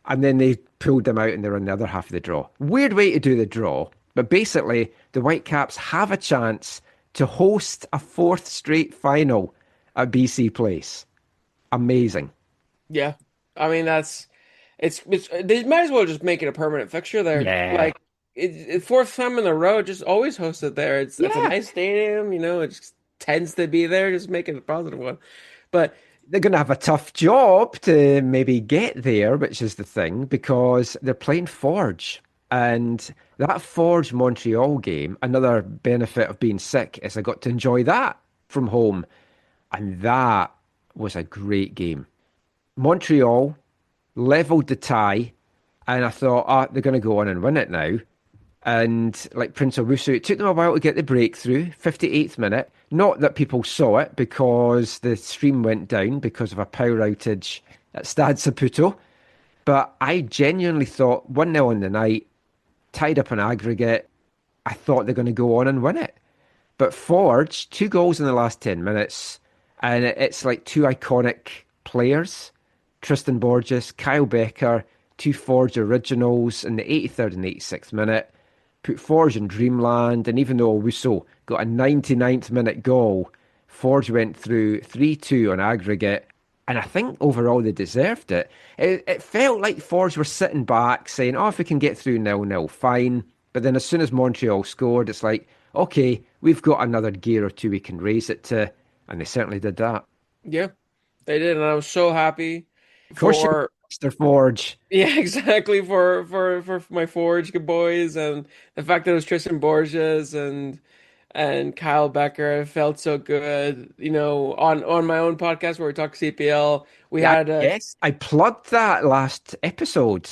And then they pulled them out and they're in the other half of the draw. Weird way to do the draw, but basically the Whitecaps have a chance to host a 4th straight final at BC Place. Amazing. Yeah. I mean, it's they might as well just make it a permanent fixture there. Yeah. Like, it 4th time in a row, just always host it there. It's a nice stadium, it just tends to be there. Just make it a positive one. But they're going to have a tough job to maybe get there, which is the thing, because they're playing Forge. And that Forge Montreal game, another benefit of being sick is I got to enjoy that from home. And that was a great game. Montreal leveled the tie, and I thought, they're going to go on and win it now. And like Prince Owusu, it took them a while to get the breakthrough, 58th minute. Not that people saw it because the stream went down because of a power outage at Stade Saputo. But I genuinely thought 1-0 on the night, tied up on aggregate. I thought they're going to go on and win it. But Forge, 2 goals in the last 10 minutes. And it's like 2 iconic players. Tristan Borges, Kyle Becker, 2 Forge originals in the 83rd and 86th minute. Put Forge in dreamland, and even though Owusu got a 99th minute goal, Forge went through 3-2 on aggregate, and I think overall they deserved it. It felt like Forge were sitting back saying, if we can get through 0-0, fine. But then as soon as Montreal scored, it's like, okay, we've got another gear or 2 we can raise it to, and they certainly did that. yeah, they did, and I was so happy Of course for Mr. Forge. Yeah, exactly for my Forge boys, and the fact that it was Tristan Borges and Kyle Becker. It felt so good. On my own podcast where we talk CPL, we Yeah, had yes. I plugged that last episode.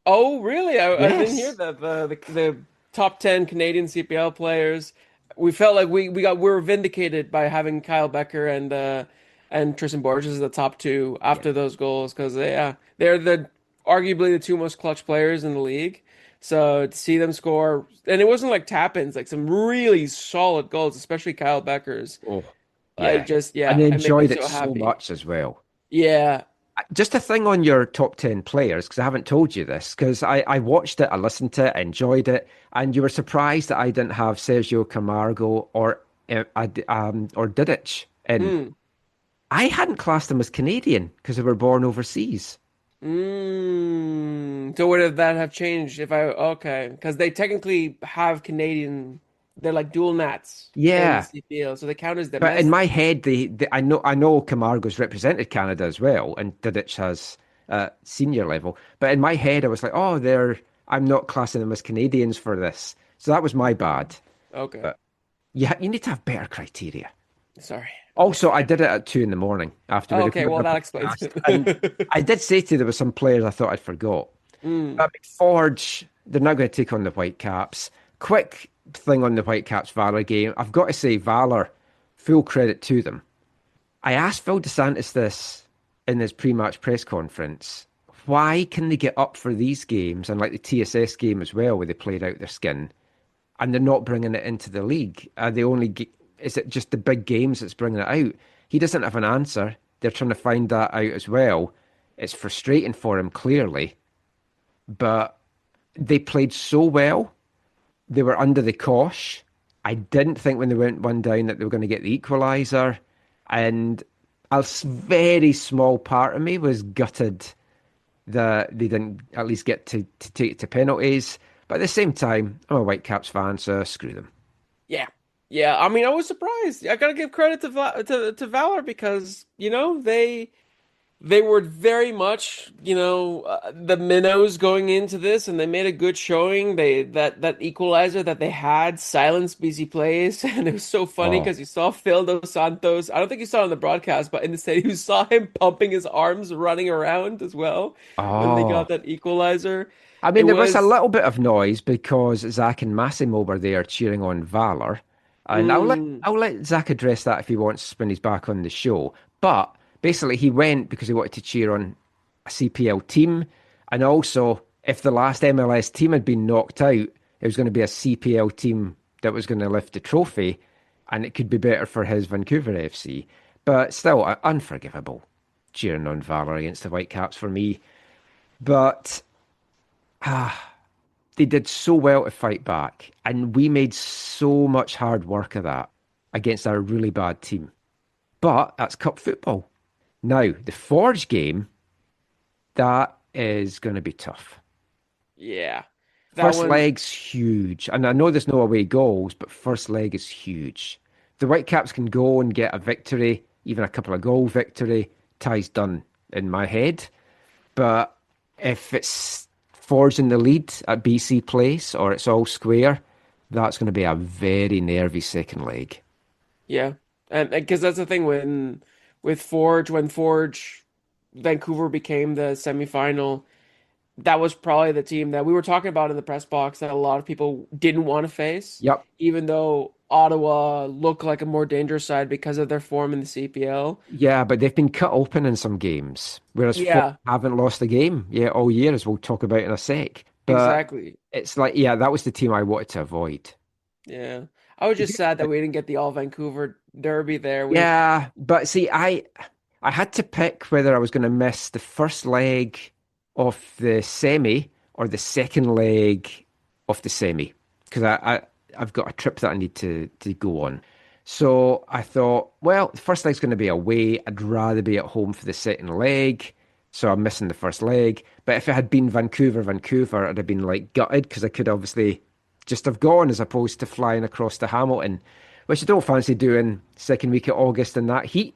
oh, really? I didn't hear Yes. that the top 10 Canadian CPL players. We felt like we were vindicated by having Kyle Becker and Tristan Borges as the top two Yeah. after those goals because they're the arguably the two most clutch players in the league. So to see them score, and it wasn't like tap-ins, like some really solid goals, especially Kyle Becker's. Oh, I yeah. just And yeah, I it made me enjoyed it so so happy. much as well. Yeah. Just a thing on your top 10 players, because I haven't told you this, because I watched it, I listened to it, I enjoyed it, and you were surprised that I didn't have Sergio Camargo or Didic in. Hmm. I hadn't classed them as Canadian because they were born overseas. So would that have changed if I okay? Because they technically have Canadian, they're like dual nats in the Yeah, CPL, so they count as but in domestic. my head, I know Camargo's represented Canada as well, and Didic has senior level. But in my head, I was like, oh, I'm not classing them as Canadians for this, so that was my bad. Okay, But yeah, you need to have better criteria. sorry. Also, I did it at 2 a.m. after we Okay, well recorded that the explains podcast, and it. I did say to you there were some players I thought I'd forgot. Mm, Forge, they're now going to take on the Whitecaps. Quick thing on the Whitecaps Valour game. I've got to say, Valour, full credit to them. I asked Phil DeSantis this in his pre-match press conference. Why can they get up for these games and like the TSS game as well, where they played out their skin, and they're not bringing it into the league? Are they is it just the big games that's bringing it out? He doesn't have an answer. They're trying to find that out as well. It's frustrating for him, clearly, but they played so well. They were under the cosh. I didn't think when they went one down that they were going to get the equaliser. And very small part of me was gutted that they didn't at least get to take it to penalties. But at the same time, I'm a Whitecaps fan, so screw them. yeah, yeah. I mean, I was surprised. I gotta give credit to Valor because they were very much, the minnows going into this, and they made a good showing. That equalizer that they had silenced BC plays, and it was so funny Oh, because you saw Phil Dos Santos. I don't think you saw it on the broadcast, but in the stadium, you saw him pumping his arms, running around as well when they got oh. that equalizer. I It mean, there was a was, little bit of noise because Zach and Massimo were there cheering on Valor, and mm, I'll let Zach address that if he wants when he's back on the show. But basically, he went because he wanted to cheer on a CPL team, and also if the last MLS team had been knocked out, it was going to be a CPL team that was going to lift the trophy, and it could be better for his Vancouver FC. But still, unforgivable cheering on Valor against the Whitecaps for me. But they did so well to fight back, and we made so much hard work of that against a really bad team. But that's cup football. Now, the Forge game, that is going to be tough. yeah, that First one. leg's huge, and I know there's no away goals, but first leg is huge. The Whitecaps can go and get a victory, even a couple of goal victory. Tie's done in my head. But if it's Forge in the lead at BC Place or it's all square, that's going to be a very nervy second leg. Yeah, and because that's the thing with Forge when Forge Vancouver became the semifinal, that was probably the team that we were talking about in the press box that a lot of people didn't want to face, Yep. even though Ottawa looked like a more dangerous side because of their form in the CPL. Yeah, but they've been cut open in some games, whereas Forge Yeah, haven't lost a game yet all year, as we'll talk about in a sec. But exactly. it's like, yeah, that was the team I wanted to avoid. Yeah, I was just sad that we didn't get the all Vancouver derby there. We Yeah, but see, I had to pick whether I was going to miss the first leg of the semi or the second leg of the semi because I've got a trip that I need to go on. So I thought, well, the first leg's going to be away. I'd rather be at home for the second leg. So I'm missing the first leg. But if it had been Vancouver, I'd have been like gutted because I could obviously just have gone as opposed to flying across to Hamilton, which I don't fancy doing second week of August in that heat.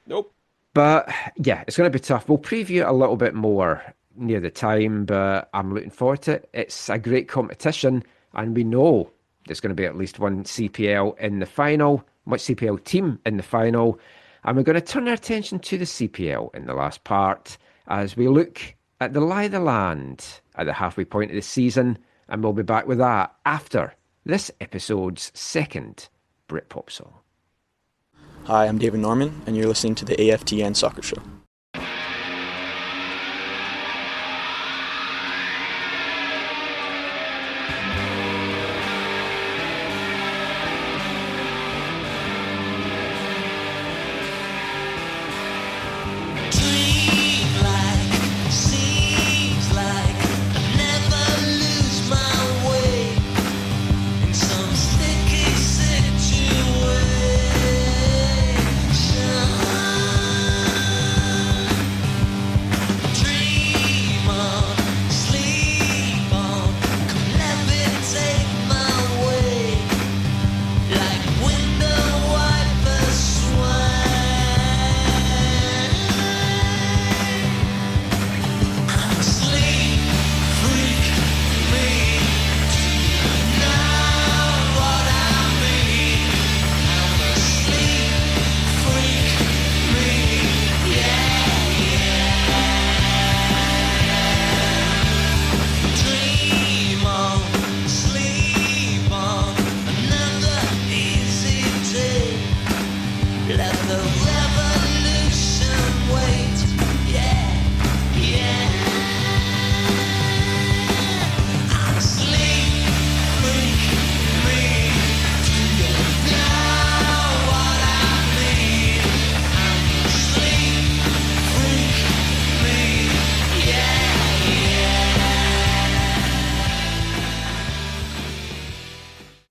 nope. But yeah, it's going to be tough. We'll preview it a little bit more near the time, but I'm looking forward to it. It's a great competition, and we know there's going to be at least one CPL in the final, one CPL team in the final, and we're going to turn our attention to the CPL in the last part as we look at the lie of the land at the halfway point of the season, and we'll be back with that after this episode's second Britpop song. Hi, I'm David Norman, and you're listening to the AFTN Soccer Show.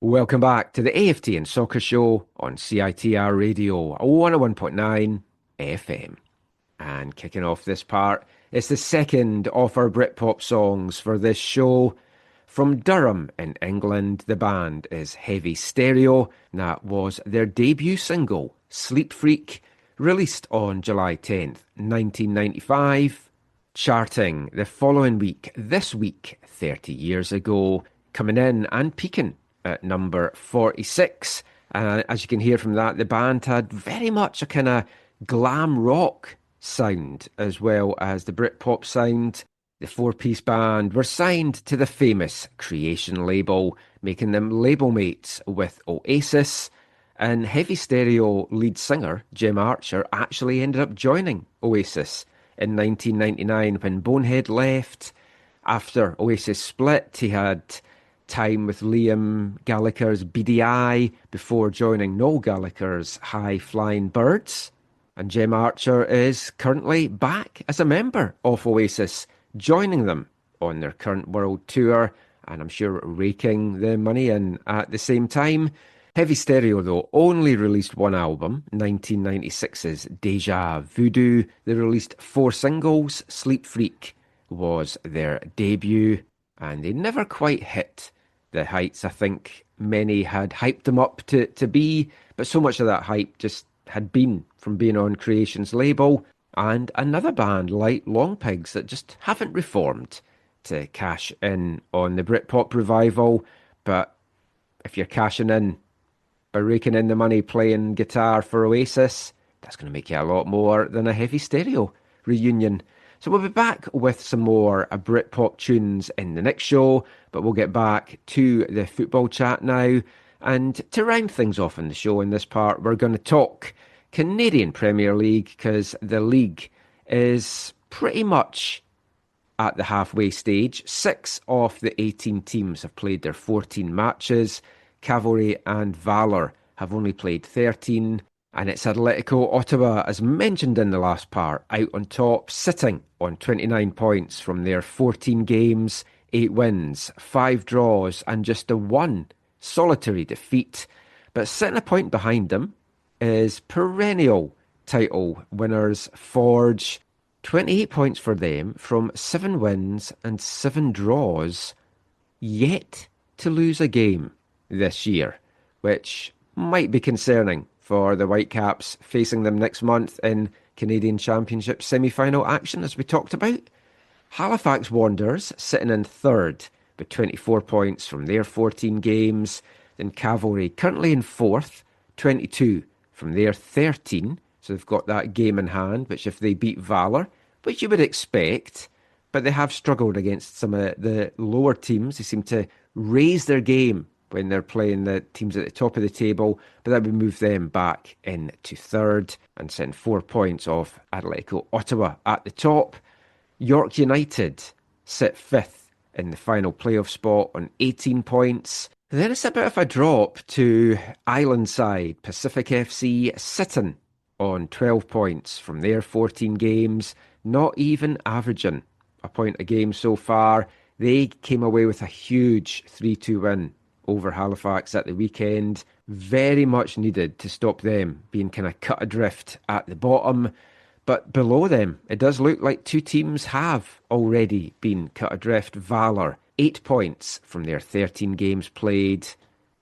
Welcome back to the AFTN Soccer Show on CITR Radio 101.9 FM. And kicking off this part, it's the second of our Britpop songs for this show. From Durham in England, the band is Heavy Stereo. That was their debut single, Sleep Freak, released on July 10th, 1995. Charting the following week, this week, 30 years ago, coming in and peaking at number 46. As you can hear from that, the band had very much a kind of glam rock sound as well as the Britpop sound. The four-piece band were signed to the famous Creation label, making them label mates with Oasis. And Heavy Stereo lead singer Jim Archer actually ended up joining Oasis in 1999 when Bonehead left. After Oasis split, he had time with Liam Gallagher's BDI before joining Noel Gallagher's High Flying Birds. And Jim Archer is currently back as a member of Oasis, joining them on their current world tour, and I'm sure raking the money in at the same time. Heavy Stereo, though, only released one album, 1996's Deja Voodoo. They released 4 singles. Sleep Freak was their debut, and they never quite hit the heights I think many had hyped them up to be, but so much of that hype just had been from being on Creation's label, and another band like Long Pigs that just haven't reformed to cash in on the Britpop revival. But if you're cashing in by raking in the money playing guitar for Oasis, that's going to make you a lot more than a Heavy Stereo reunion. So we'll be back with some more Britpop tunes in the next show, but we'll get back to the football chat now. And to round things off in the show in this part, we're going to talk Canadian Premier League, because the league is pretty much at the halfway stage. 6 of the 18 teams have played their 14 matches. Cavalry and Valour have only played 13. And it's Atletico Ottawa, as mentioned in the last part, out on top, sitting on 29 points from their 14 games, 8 wins, 5 draws, and just a 1 solitary defeat. But sitting a point behind them is perennial title winners Forge. 28 points for them from 7 wins and 7 draws, yet to lose a game this year, which might be concerning for the Whitecaps facing them next month in Canadian Championship semi-final action, as we talked about. Halifax Wanderers sitting in third with 24 points from their 14 games. Then Cavalry currently in fourth, 22 from their 13. So they've got that game in hand, which if they beat Valour, which you would expect, but they have struggled against some of the lower teams. They seem to raise their game when they're playing the teams at the top of the table, but that would move them back into third and send 4 points off Atletico Ottawa at the top. York United sit fifth in the final playoff spot on 18 points. Then it's a bit of a drop to Island side Pacific FC sitting on 12 points from their 14 games, not even averaging a point a game so far. They came away with a huge 3-2 win over Halifax at the weekend. Very much needed to stop them being kind of cut adrift at the bottom. But below them, it does look like two teams have already been cut adrift. Valour, 8 points from their 13 games played.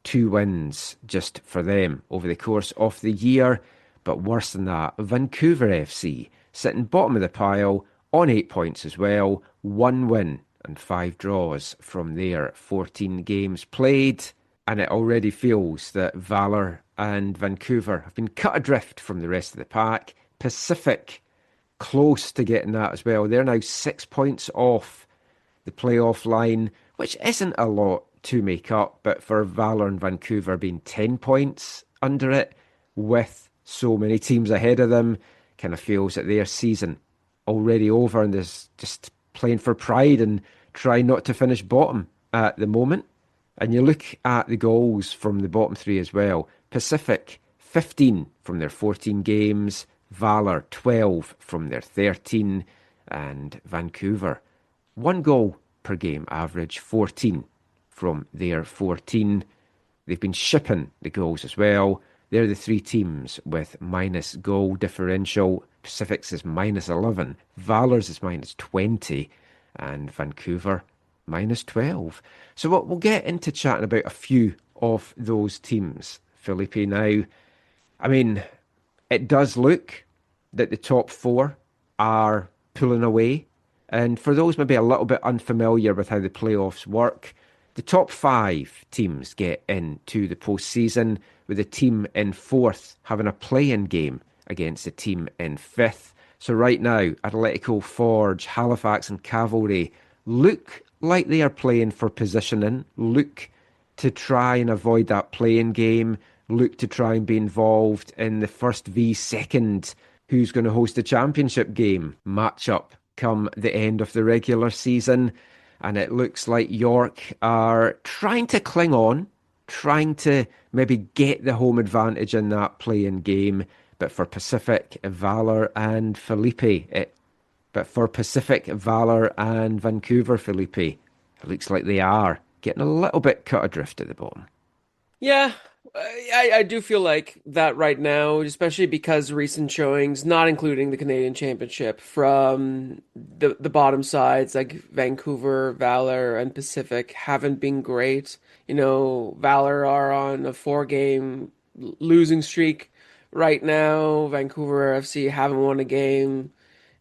2 wins just for them over the course of the year. But worse than that, Vancouver FC, sitting bottom of the pile on 8 points as well. 1 win and 5 draws from their 14 games played. And it already feels that Valour and Vancouver have been cut adrift from the rest of the pack. Pacific, close to getting that as well. They're now 6 points off the playoff line, which isn't a lot to make up, but for Valour and Vancouver being 10 points under it, with so many teams ahead of them, kind of feels that their season already over and there's just playing for pride and trying not to finish bottom at the moment. And you look at the goals from the bottom three as well. Pacific, 15 from their 14 games. Valour, 12 from their 13. And Vancouver, 1 goal per game average, 14 from their 14. They've been shipping the goals as well. They're the 3 teams with minus goal differential. Pacific's is minus 11. Valour's is minus 20. And Vancouver, minus 12. So we'll get into chatting about a few of those teams, Felipe. Now, I mean, it does look that the top 4 are pulling away. And for those maybe a little bit unfamiliar with how the playoffs work, the top 5 teams get into the postseason, with the team in 4th having a play-in game against the team in 5th. So right now, Atletico, Forge, Halifax and Cavalry look like they are playing for positioning, look to try and avoid that play-in game, look to try and be involved in the first v second who's going to host the championship game matchup come the end of the regular season. And it looks like York are trying to cling on, trying to maybe get the home advantage in that play-in game. But for Pacific, Valour and Valour and Vancouver, Felipe, it looks like they are getting a little bit cut adrift at the bottom. Yeah, I do feel like that right now, especially because recent showings, not including the Canadian Championship, from the bottom sides like Vancouver, Valour, and Pacific haven't been great. You know, Valour are on a 4-game losing streak right now. Vancouver FC haven't won a game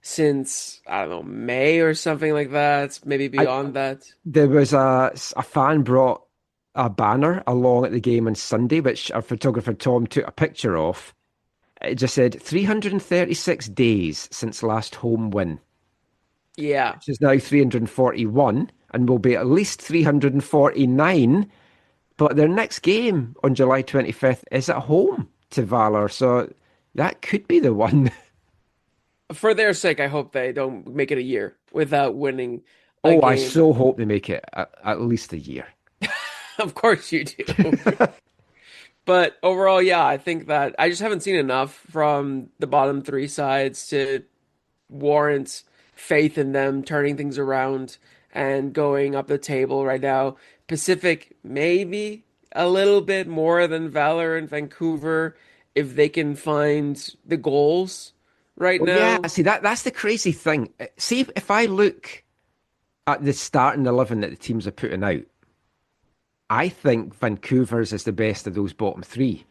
since, I don't know, May or something like that, maybe beyond that. There was a fan brought a banner along at the game on Sunday, which our photographer Tom took a picture of. It just said 336 days since last home win. Yeah. Which is now 341 and will be at least 349. But their next game on July 25th is at home to Valour, so that could be the one. For their sake, I hope they don't make it a year without winning a game. I so hope they make it at least a year. Of course you do. But overall, yeah, I think that I just haven't seen enough from the bottom 3 sides to warrant faith in them turning things around and going up the table right now. Pacific, maybe a little bit more than Valour and Vancouver if they can find the goals right now. Yeah, see, that's the crazy thing. See, if I look at the starting 11 that the teams are putting out, I think Vancouver's is the best of those bottom 3.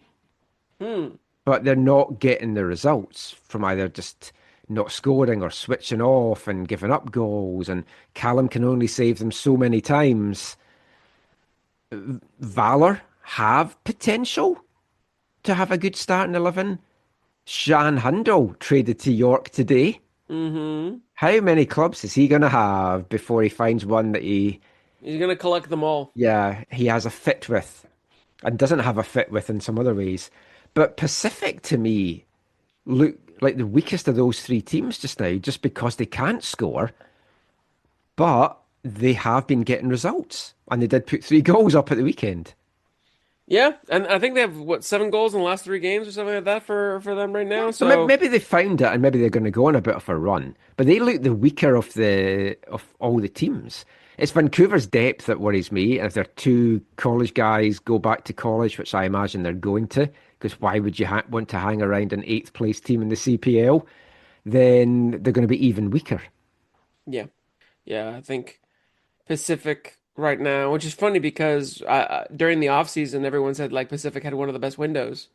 But but they're not getting the results from either just not scoring or switching off and giving up goals. And Callum can only save them so many times. Valour have potential to have a good starting 11. Shan Hundle traded to York today. Mm-hmm. How many clubs is he going to have before he finds one that He's going to collect them all. he has a fit with and doesn't have a fit with in some other ways? But Pacific, to me, look like the weakest of those three teams just now, just because they can't score. But they have been getting results, and they did put 3 goals up at the weekend. Yeah, and I think they have, 7 goals in the last 3 games or something like that for them right now. So maybe they found it, and maybe they're going to go on a bit of a run. But they look the weaker of all the teams. It's Vancouver's depth that worries me. And if their 2 college guys go back to college, which I imagine they're going to, because why would you want to hang around an 8th place team in the CPL? Then they're going to be even weaker. Yeah, I think Pacific right now, which is funny because during the off season, everyone said like Pacific had one of the best windows,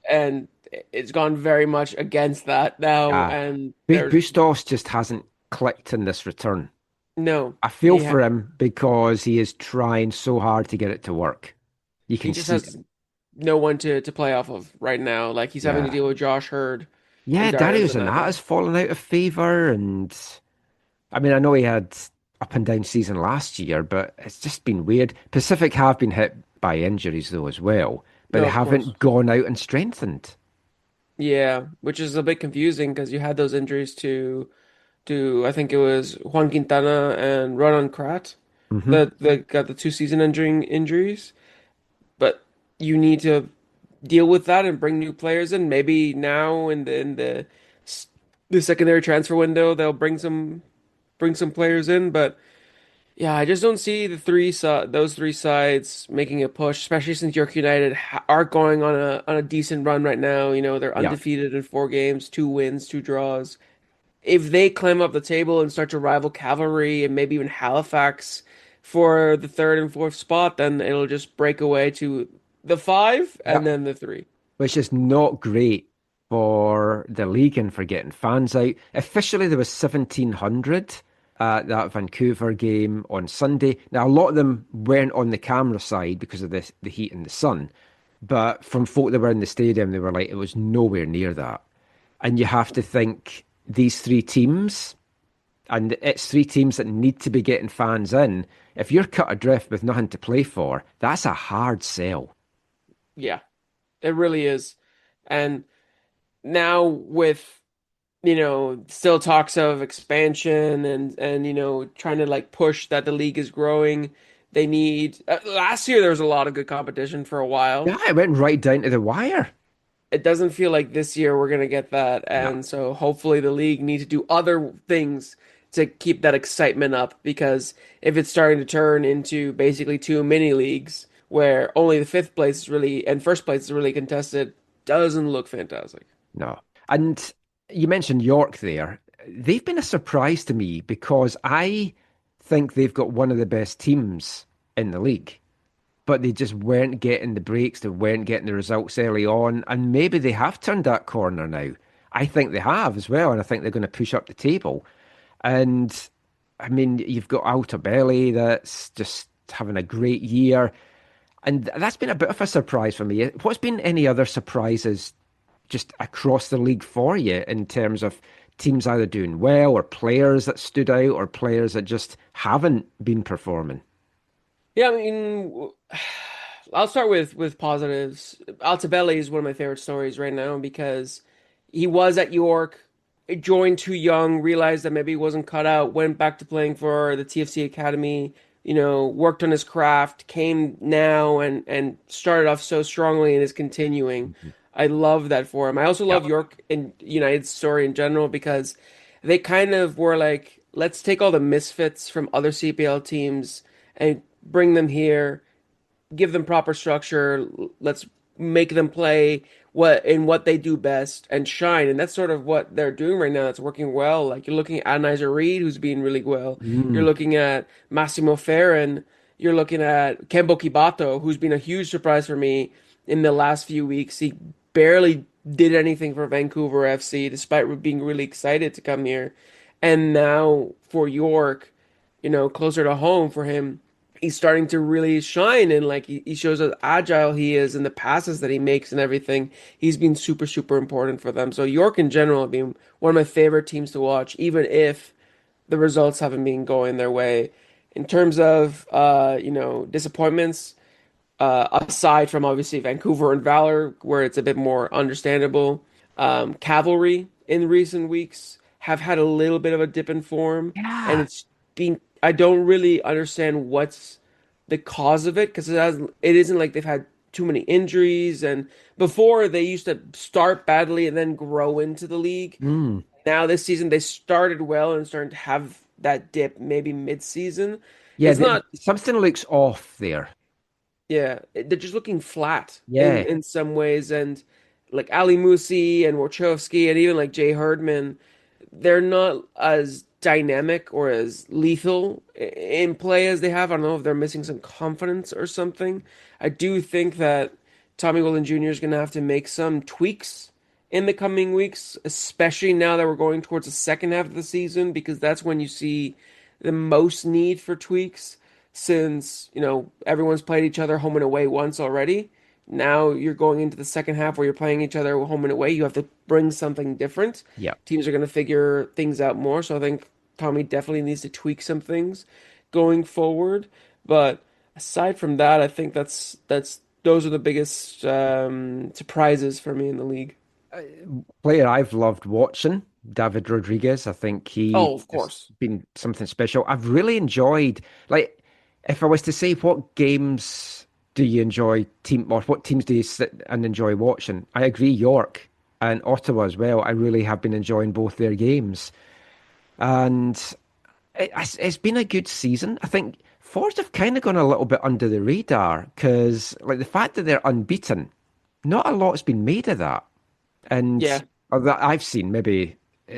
and it's gone very much against that now. And Bustos just hasn't clicked in this return. No, I feel for him because he is trying so hard to get it to work. You can he just has no one to play off of right now. Like he's having to deal with Josh Hurd. Yeah, Darius and that has fallen out of favour, and I mean I know he had up and down season last year, but it's just been weird. Pacific have been hit by injuries though as well, but they haven't gone out and strengthened. Yeah, which is a bit confusing because you had those injuries to I think it was Juan Quintana and Ronan Krat that got the 2 season injuries. But you need to deal with that and bring new players in. Maybe now in the secondary transfer window they'll bring some players in, but yeah, I just don't see those 3 sides making a push, especially since York United are going on a decent run right now. You know, they're undefeated in 4 games, 2 wins, 2 draws. If they climb up the table and start to rival Cavalry and maybe even Halifax for the 3rd and 4th spot, then it'll just break away to the 5 and then the 3. Which is not great for the league and for getting fans out. Officially, there was 1,700 at that Vancouver game on Sunday. Now, a lot of them weren't on the camera side because of the heat and the sun. But from folk that were in the stadium, they were like, it was nowhere near that. And you have to think these 3 teams, and it's 3 teams that need to be getting fans in. If you're cut adrift with nothing to play for, that's a hard sell. Yeah, it really is. And now with, still talks of expansion and trying to like push that the league is growing, they need, last year there was a lot of good competition for a while. Yeah, it went right down to the wire. It doesn't feel like this year we're going to get that. And so hopefully the league needs to do other things to keep that excitement up, because if it's starting to turn into basically 2 mini leagues where only the 5th place is really and 1st place is really contested, doesn't look fantastic. No. And you mentioned York there. They've been a surprise to me because I think they've got one of the best teams in the league. But they just weren't getting the breaks, they weren't getting the results early on, and maybe they have turned that corner now. I think they have as well, and I think they're going to push up the table. And, I mean, you've got Altabelli that's just having a great year, and that's been a bit of a surprise for me. What's been any other surprises just across the league for you in terms of teams either doing well or players that stood out or players that just haven't been performing? Yeah, I mean, I'll start with positives. Altabelli is one of my favorite stories right now because he was at York, joined too young, realized that maybe he wasn't cut out, went back to playing for the TFC Academy, worked on his craft, came now and started off so strongly and is continuing. I love that for him. I also love York and United's story in general because they kind of were like, let's take all the misfits from other CPL teams and bring them here, give them proper structure. Let's make them play what they do best and shine. And that's sort of what they're doing right now. That's working well. Like you're looking at Anizer Reed, who's being really well. You're looking at Massimo Ferrin. You're looking at Kembo Kibato, who's been a huge surprise for me in the last few weeks. He barely did anything for Vancouver FC, despite being really excited to come here. And now for York, closer to home for him, he's starting to really shine, and like he shows how agile he is and the passes that he makes and everything. He's been super, super important for them. So York in general have been one of my favorite teams to watch, even if the results haven't been going their way. In terms of disappointments, aside from obviously Vancouver and Valour, where it's a bit more understandable, Cavalry in recent weeks have had a little bit of a dip in form, and Yeah. it's been I don't really understand what's the cause of it because it isn't like they've had too many injuries, and before they used to start badly and then grow into the league. Mm. Now this season they started well and starting to have that dip maybe mid-season. Yeah, It's not, something looks off there. yeah, they're just looking flat in Yeah. some ways, and like Ali Musi and Wachowski and even like Jay Herdman, they're not as dynamic or as lethal in play as they have. I don't know if they're missing some confidence or something. I do think that Tommy Golden Jr. is going to have to make some tweaks in the coming weeks, especially now that we're going towards the second half of the season, because that's when you see the most need for tweaks since, everyone's played each other home and away once already. Now you're going into the second half where you're playing each other home and away. You have to bring something different. Yeah. Teams are going to figure things out more. So I think Tommy definitely needs to tweak some things going forward. But aside from that, I think those are the biggest surprises for me in the league. Player I've loved watching, David Rodriguez. I think Oh, he of has course. been something special. I've really enjoyed, like, if I was to say what games do you enjoy team or what teams do you sit and enjoy watching? I agree, York and Ottawa as well. I really have been enjoying both their games. And it's been a good season. I think Fords have kind of gone a little bit under the radar because, like, the fact that they're unbeaten, not a lot's been made of that. And Yeah. or that I've seen maybe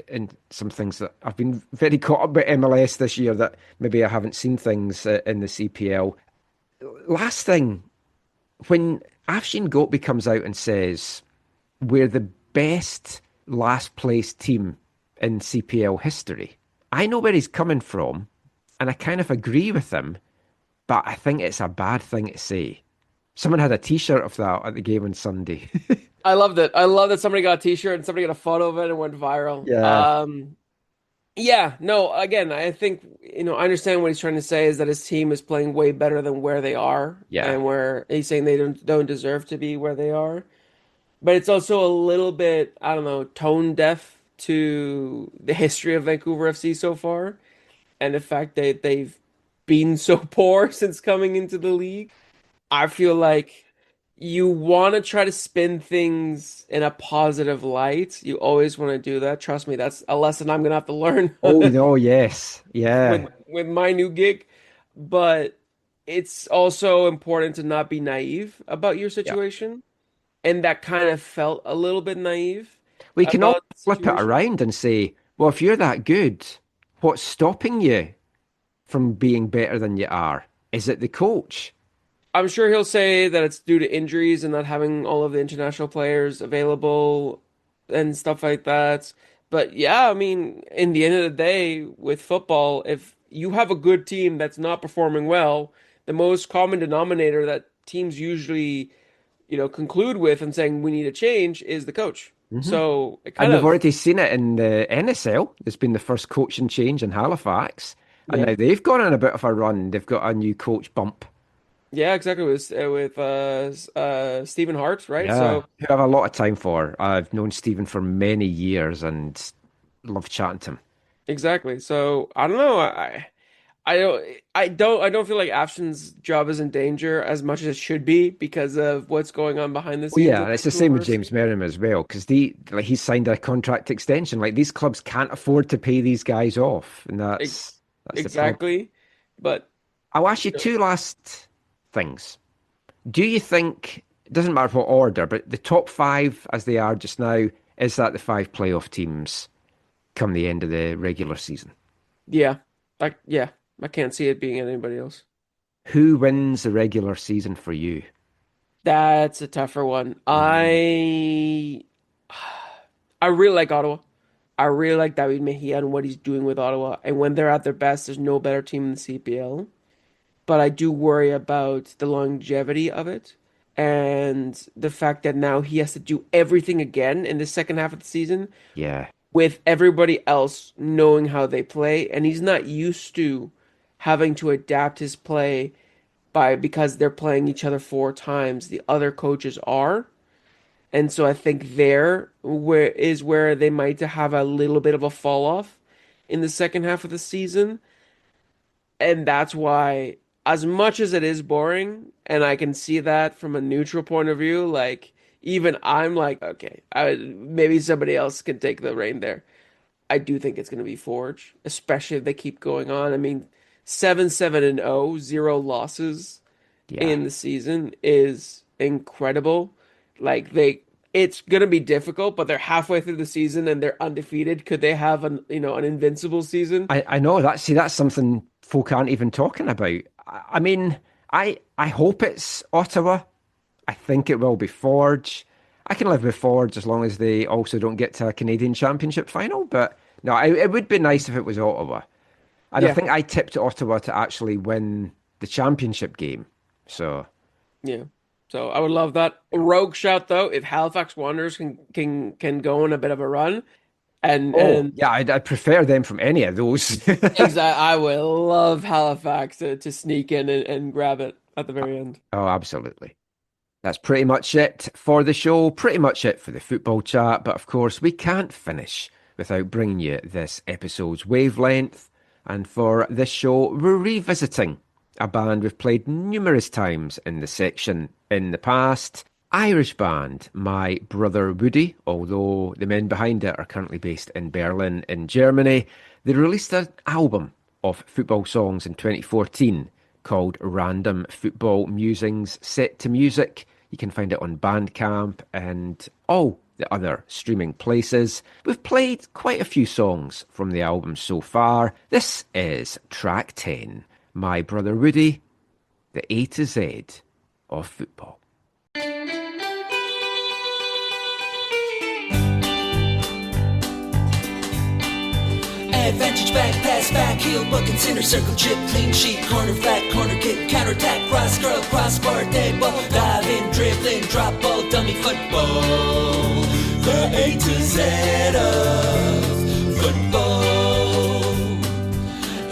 in some things that I've been very caught up with MLS this year that maybe I haven't seen things in the CPL. Last thing, when Afshin Gopi comes out and says we're the best last place team in CPL history, I know where he's coming from, and I kind of agree with him, but I think it's a bad thing to say. Someone had a T-shirt of that at the game on Sunday. I loved it. I love that somebody got a t-shirt and somebody got a photo of it and went viral. Yeah. Yeah, no, again, I think, I understand what he's trying to say is that his team is playing way better than where they are, Yeah. and where he's saying they don't deserve to be where they are. But it's also a little bit, I don't know, tone deaf to the history of Vancouver FC so far, and the fact that they've been so poor since coming into the league. I feel like you want to try to spin things in a positive light. You always want to do that. Trust me, that's a lesson I'm gonna have to learn Oh no, yes. with Yeah. my new gig. But it's also important to not be naive about your Yeah. situation. And that kind of felt a little bit naive We can all about the flip it situation. around and say, well, if you're that good, what's stopping you from being better than you are? Is it the coach? I'm sure he'll say that it's due to injuries and not having all of the international players available and stuff like that. But yeah, I mean, in the end of the day, with football, if you have a good team that's not performing well, the most common denominator that teams usually, conclude with and saying we need a change is the coach. Hmm. So it And kind we've of, already seen it in the NSL. There's been the first coaching change in Halifax. And yeah, now they've gone on a bit of a run. They've got a new coach bump. yeah, exactly. With Stephen Hart, right? Yeah. So Who I have a lot of time for. I've known Stephen for many years and love chatting to him. exactly. So I don't know. I don't feel like Afshin's job is in danger as much as it should be because of what's going on behind the Well, scenes yeah, at and it's the same with Vancouver. James Merriam as well, because he's signed a contract extension. Like these clubs can't afford to pay these guys off, and Ex- that's the problem. exactly. But I'll ask you two last things. Do you think it doesn't matter what order, but the top five as they are just now, is that the five playoff teams come the end of the regular season? yeah, yeah, I can't see it being anybody else. Who wins the regular season for you? That's a tougher one. Mm. I really like Ottawa. I really like David Mejia and what he's doing with Ottawa. And when they're at their best, there's no better team in the CPL. But I do worry about the longevity of it and the fact that now he has to do everything again in the second half of the season Yeah. with everybody else knowing how they play. And he's not used to having to adapt his play because they're playing each other 4 times. The other coaches are. And so I think where they might have a little bit of a fall off in the second half of the season. And that's why, as much as it is boring, and I can see that from a neutral point of view, like even I'm like, okay, maybe somebody else can take the reign there. I do think it's going to be Forge, especially if they keep going on. I mean, 7-7-0, 0 losses in the season is incredible. Like it's going to be difficult, but they're halfway through the season and they're undefeated. Could they have an invincible season? I know that. See, that's something folk aren't even talking about. I mean, I hope it's Ottawa. I think it will be Forge. I can live with Forge as long as they also don't get to a Canadian Championship final. But no, it would be nice if it was Ottawa. And I think I tipped Ottawa to actually win the championship game. So yeah. So I would love that. A rogue shout though, if Halifax Wanderers can go on a bit of a run, and yeah, I'd prefer them from any of those. exactly, I would love Halifax to sneak in and grab it at the very end. Oh, absolutely. That's pretty much it for the show. Pretty much it for the football chat. But of course, we can't finish without bringing you this episode's wavelength. And for this show, we're revisiting a band we've played numerous times in the section in the past. Irish band, My Brother Woody, although the men behind it are currently based in Berlin in Germany. They released an album of football songs in 2014 called Random Football Musings Set to Music. You can find it on Bandcamp and all the other streaming places. We've played quite a few songs from the album so far. This is track 10, My Brother Woody, the A to Z of football. Advantage, back pass, back heel, booking, center circle, chip, clean sheet, corner flat, corner kick, counter attack, cross curl, crossbar, dead ball, dive in, dribbling, drop ball, dummy football. The A to Z of football.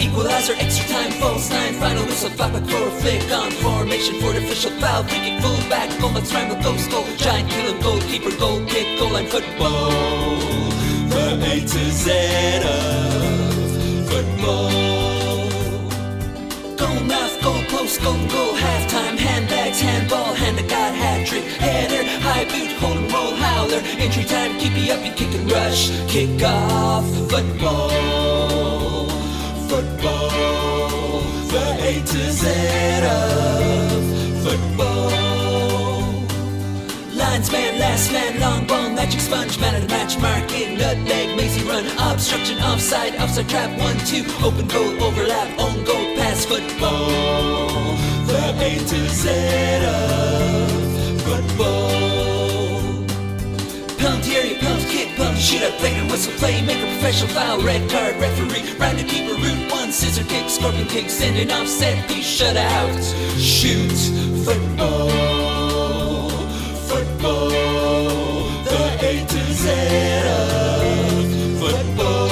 Equalizer, extra time, false 9, final whistle, flap a core, flick on formation, for the official foul, free kick, full back, goal, let's scramble, ghost goal, giant killing, goalkeeper, goal kick, goal line football. The A to Z of football. Goal mouth, goal post, golden goal, halftime, handbags, handball, hand of God, hat trick, header, high boot, hold and roll, howler, entry time, keep you up, you kick and rush, kick off, football, football. The A to Z of football. Linesman, last man, long ball, magic sponge, man of the match, marking, nutmeg, mazy run, obstruction, offside trap, 1-2, open goal, overlap, own goal, pass, football. The A to Z of football. Penalty area, penalty kick, penalty shootout, plate and whistle, playmaker, professional foul, red card, referee, round the keeper, route 1, scissor kick, scorpion kick, sending off, set piece, shutout, shoot, football. Football, the A to Z of football.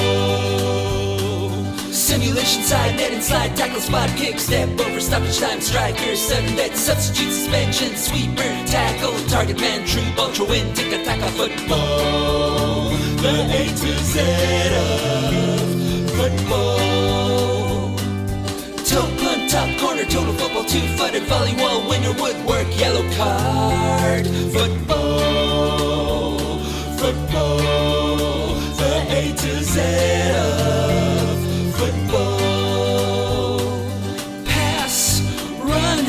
Simulation, side net and slide, tackle, spot, kick, step over, stoppage time, striker, sudden bet, substitute, suspension, sweeper, tackle, target man, true ball, throw in, tick, attack, football. The A to Z of football. Toe punt, top corner, total football, two-footed, volley wall, winner, woodwork, yellow card. Football, football, the A to Z of football. Pass, run,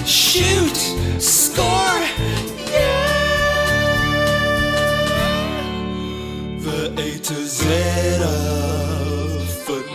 shoot, score, yeah! The A to Z of football.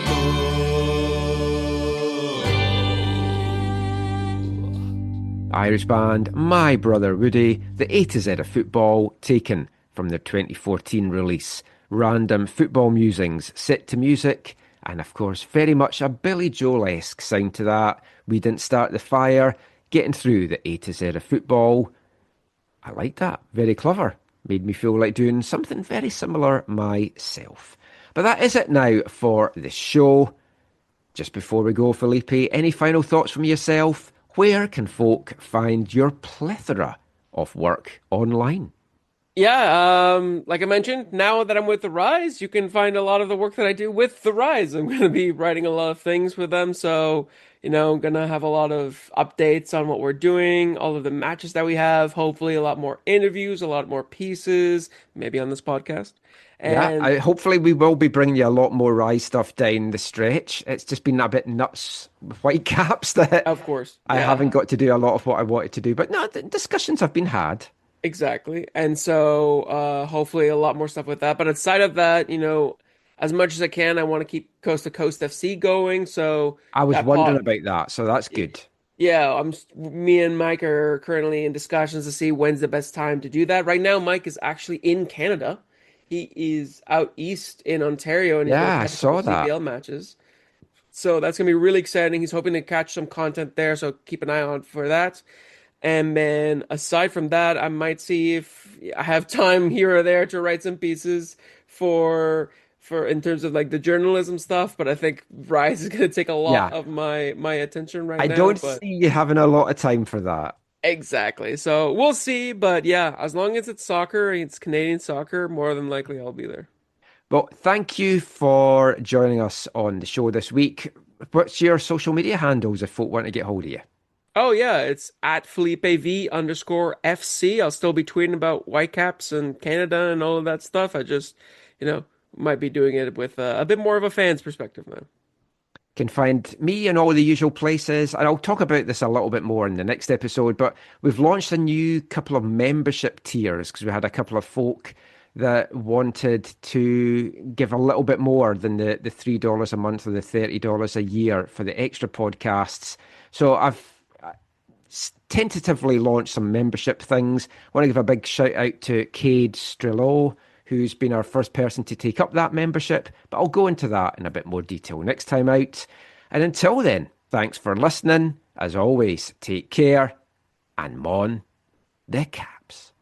Irish band, My Brother Woody, the A to Z of football, taken from their 2014 release. Random football musings set to music, and of course, very much a Billy Joel-esque sound to that. We didn't start the fire, getting through the A to Z of football. I like that. Very clever. Made me feel like doing something very similar myself. But that is it now for the show. Just before we go, Felipe, any final thoughts from yourself? Where can folk find your plethora of work online? Yeah, like I mentioned, now that I'm with The Rise, you can find a lot of the work that I do with The Rise. I'm going to be writing a lot of things with them. So, I'm going to have a lot of updates on what we're doing, all of the matches that we have, hopefully a lot more interviews, a lot more pieces, maybe on this podcast. And hopefully we will be bringing you a lot more Rise stuff down the stretch. It's just been a bit nuts with Whitecaps that of course, I haven't got to do a lot of what I wanted to do. But no, the discussions have been had. Exactly. And so hopefully a lot more stuff with that. But outside of that, as much as I can, I want to keep Coast to Coast FC going. So I was wondering about that. So that's good. Yeah, me and Mike are currently in discussions to see when's the best time to do that. Right now, Mike is actually in Canada. He is out east in Ontario, and he's going to catch I saw that. CPL matches. So that's going to be really exciting. He's hoping to catch some content there, so keep an eye out for that. And then aside from that, I might see if I have time here or there to write some pieces for in terms of like the journalism stuff. But I think Rise is going to take a lot of my attention right now. I don't see you having a lot of time for that. Exactly. So we'll see. But yeah, as long as it's soccer, it's Canadian soccer, more than likely I'll be there. Well, thank you for joining us on the show this week. What's your social media handles if folk want to get hold of you? Oh, yeah, it's at FelipeV_FC. I'll still be tweeting about Whitecaps and Canada and all of that stuff. I just, might be doing it with a bit more of a fan's perspective now. Can find me in all the usual places, and I'll talk about this a little bit more in the next episode, but we've launched a new couple of membership tiers because we had a couple of folk that wanted to give a little bit more than the $3 a month or the $30 a year for the extra podcasts. So I've tentatively launched some membership things. I want to give a big shout out to Cade Strello, who's been our first person to take up that membership, but I'll go into that in a bit more detail next time out. And until then, thanks for listening. As always, take care and mon the Caps.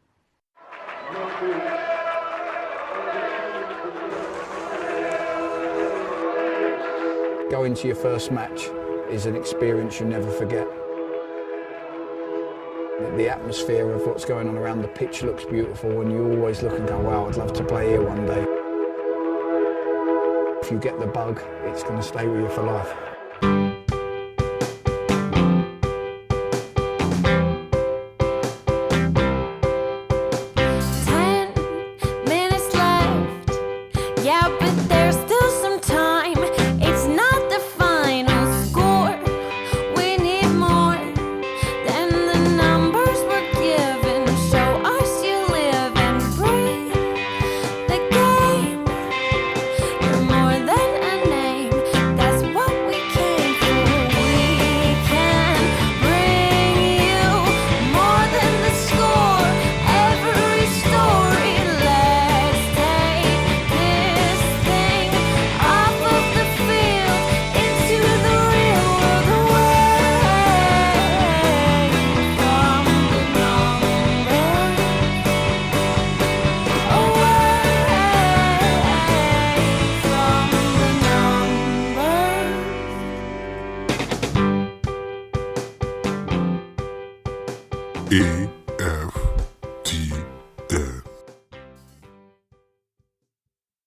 Going to your first match is an experience you never forget. The atmosphere of what's going on around the pitch looks beautiful, and you always look and go, wow, I'd love to play here one day. If you get the bug, it's going to stay with you for life. 10 minutes left. Yeah, but there's still some time. It's not the final score. We need more than the numbers we're given. Show us you live and breathe the game. You're more than a name. That's what we came for. We can bring you more than the score. Every story. Let's take this thing off of the field into the real world, away from the numbers, away from the numbers. E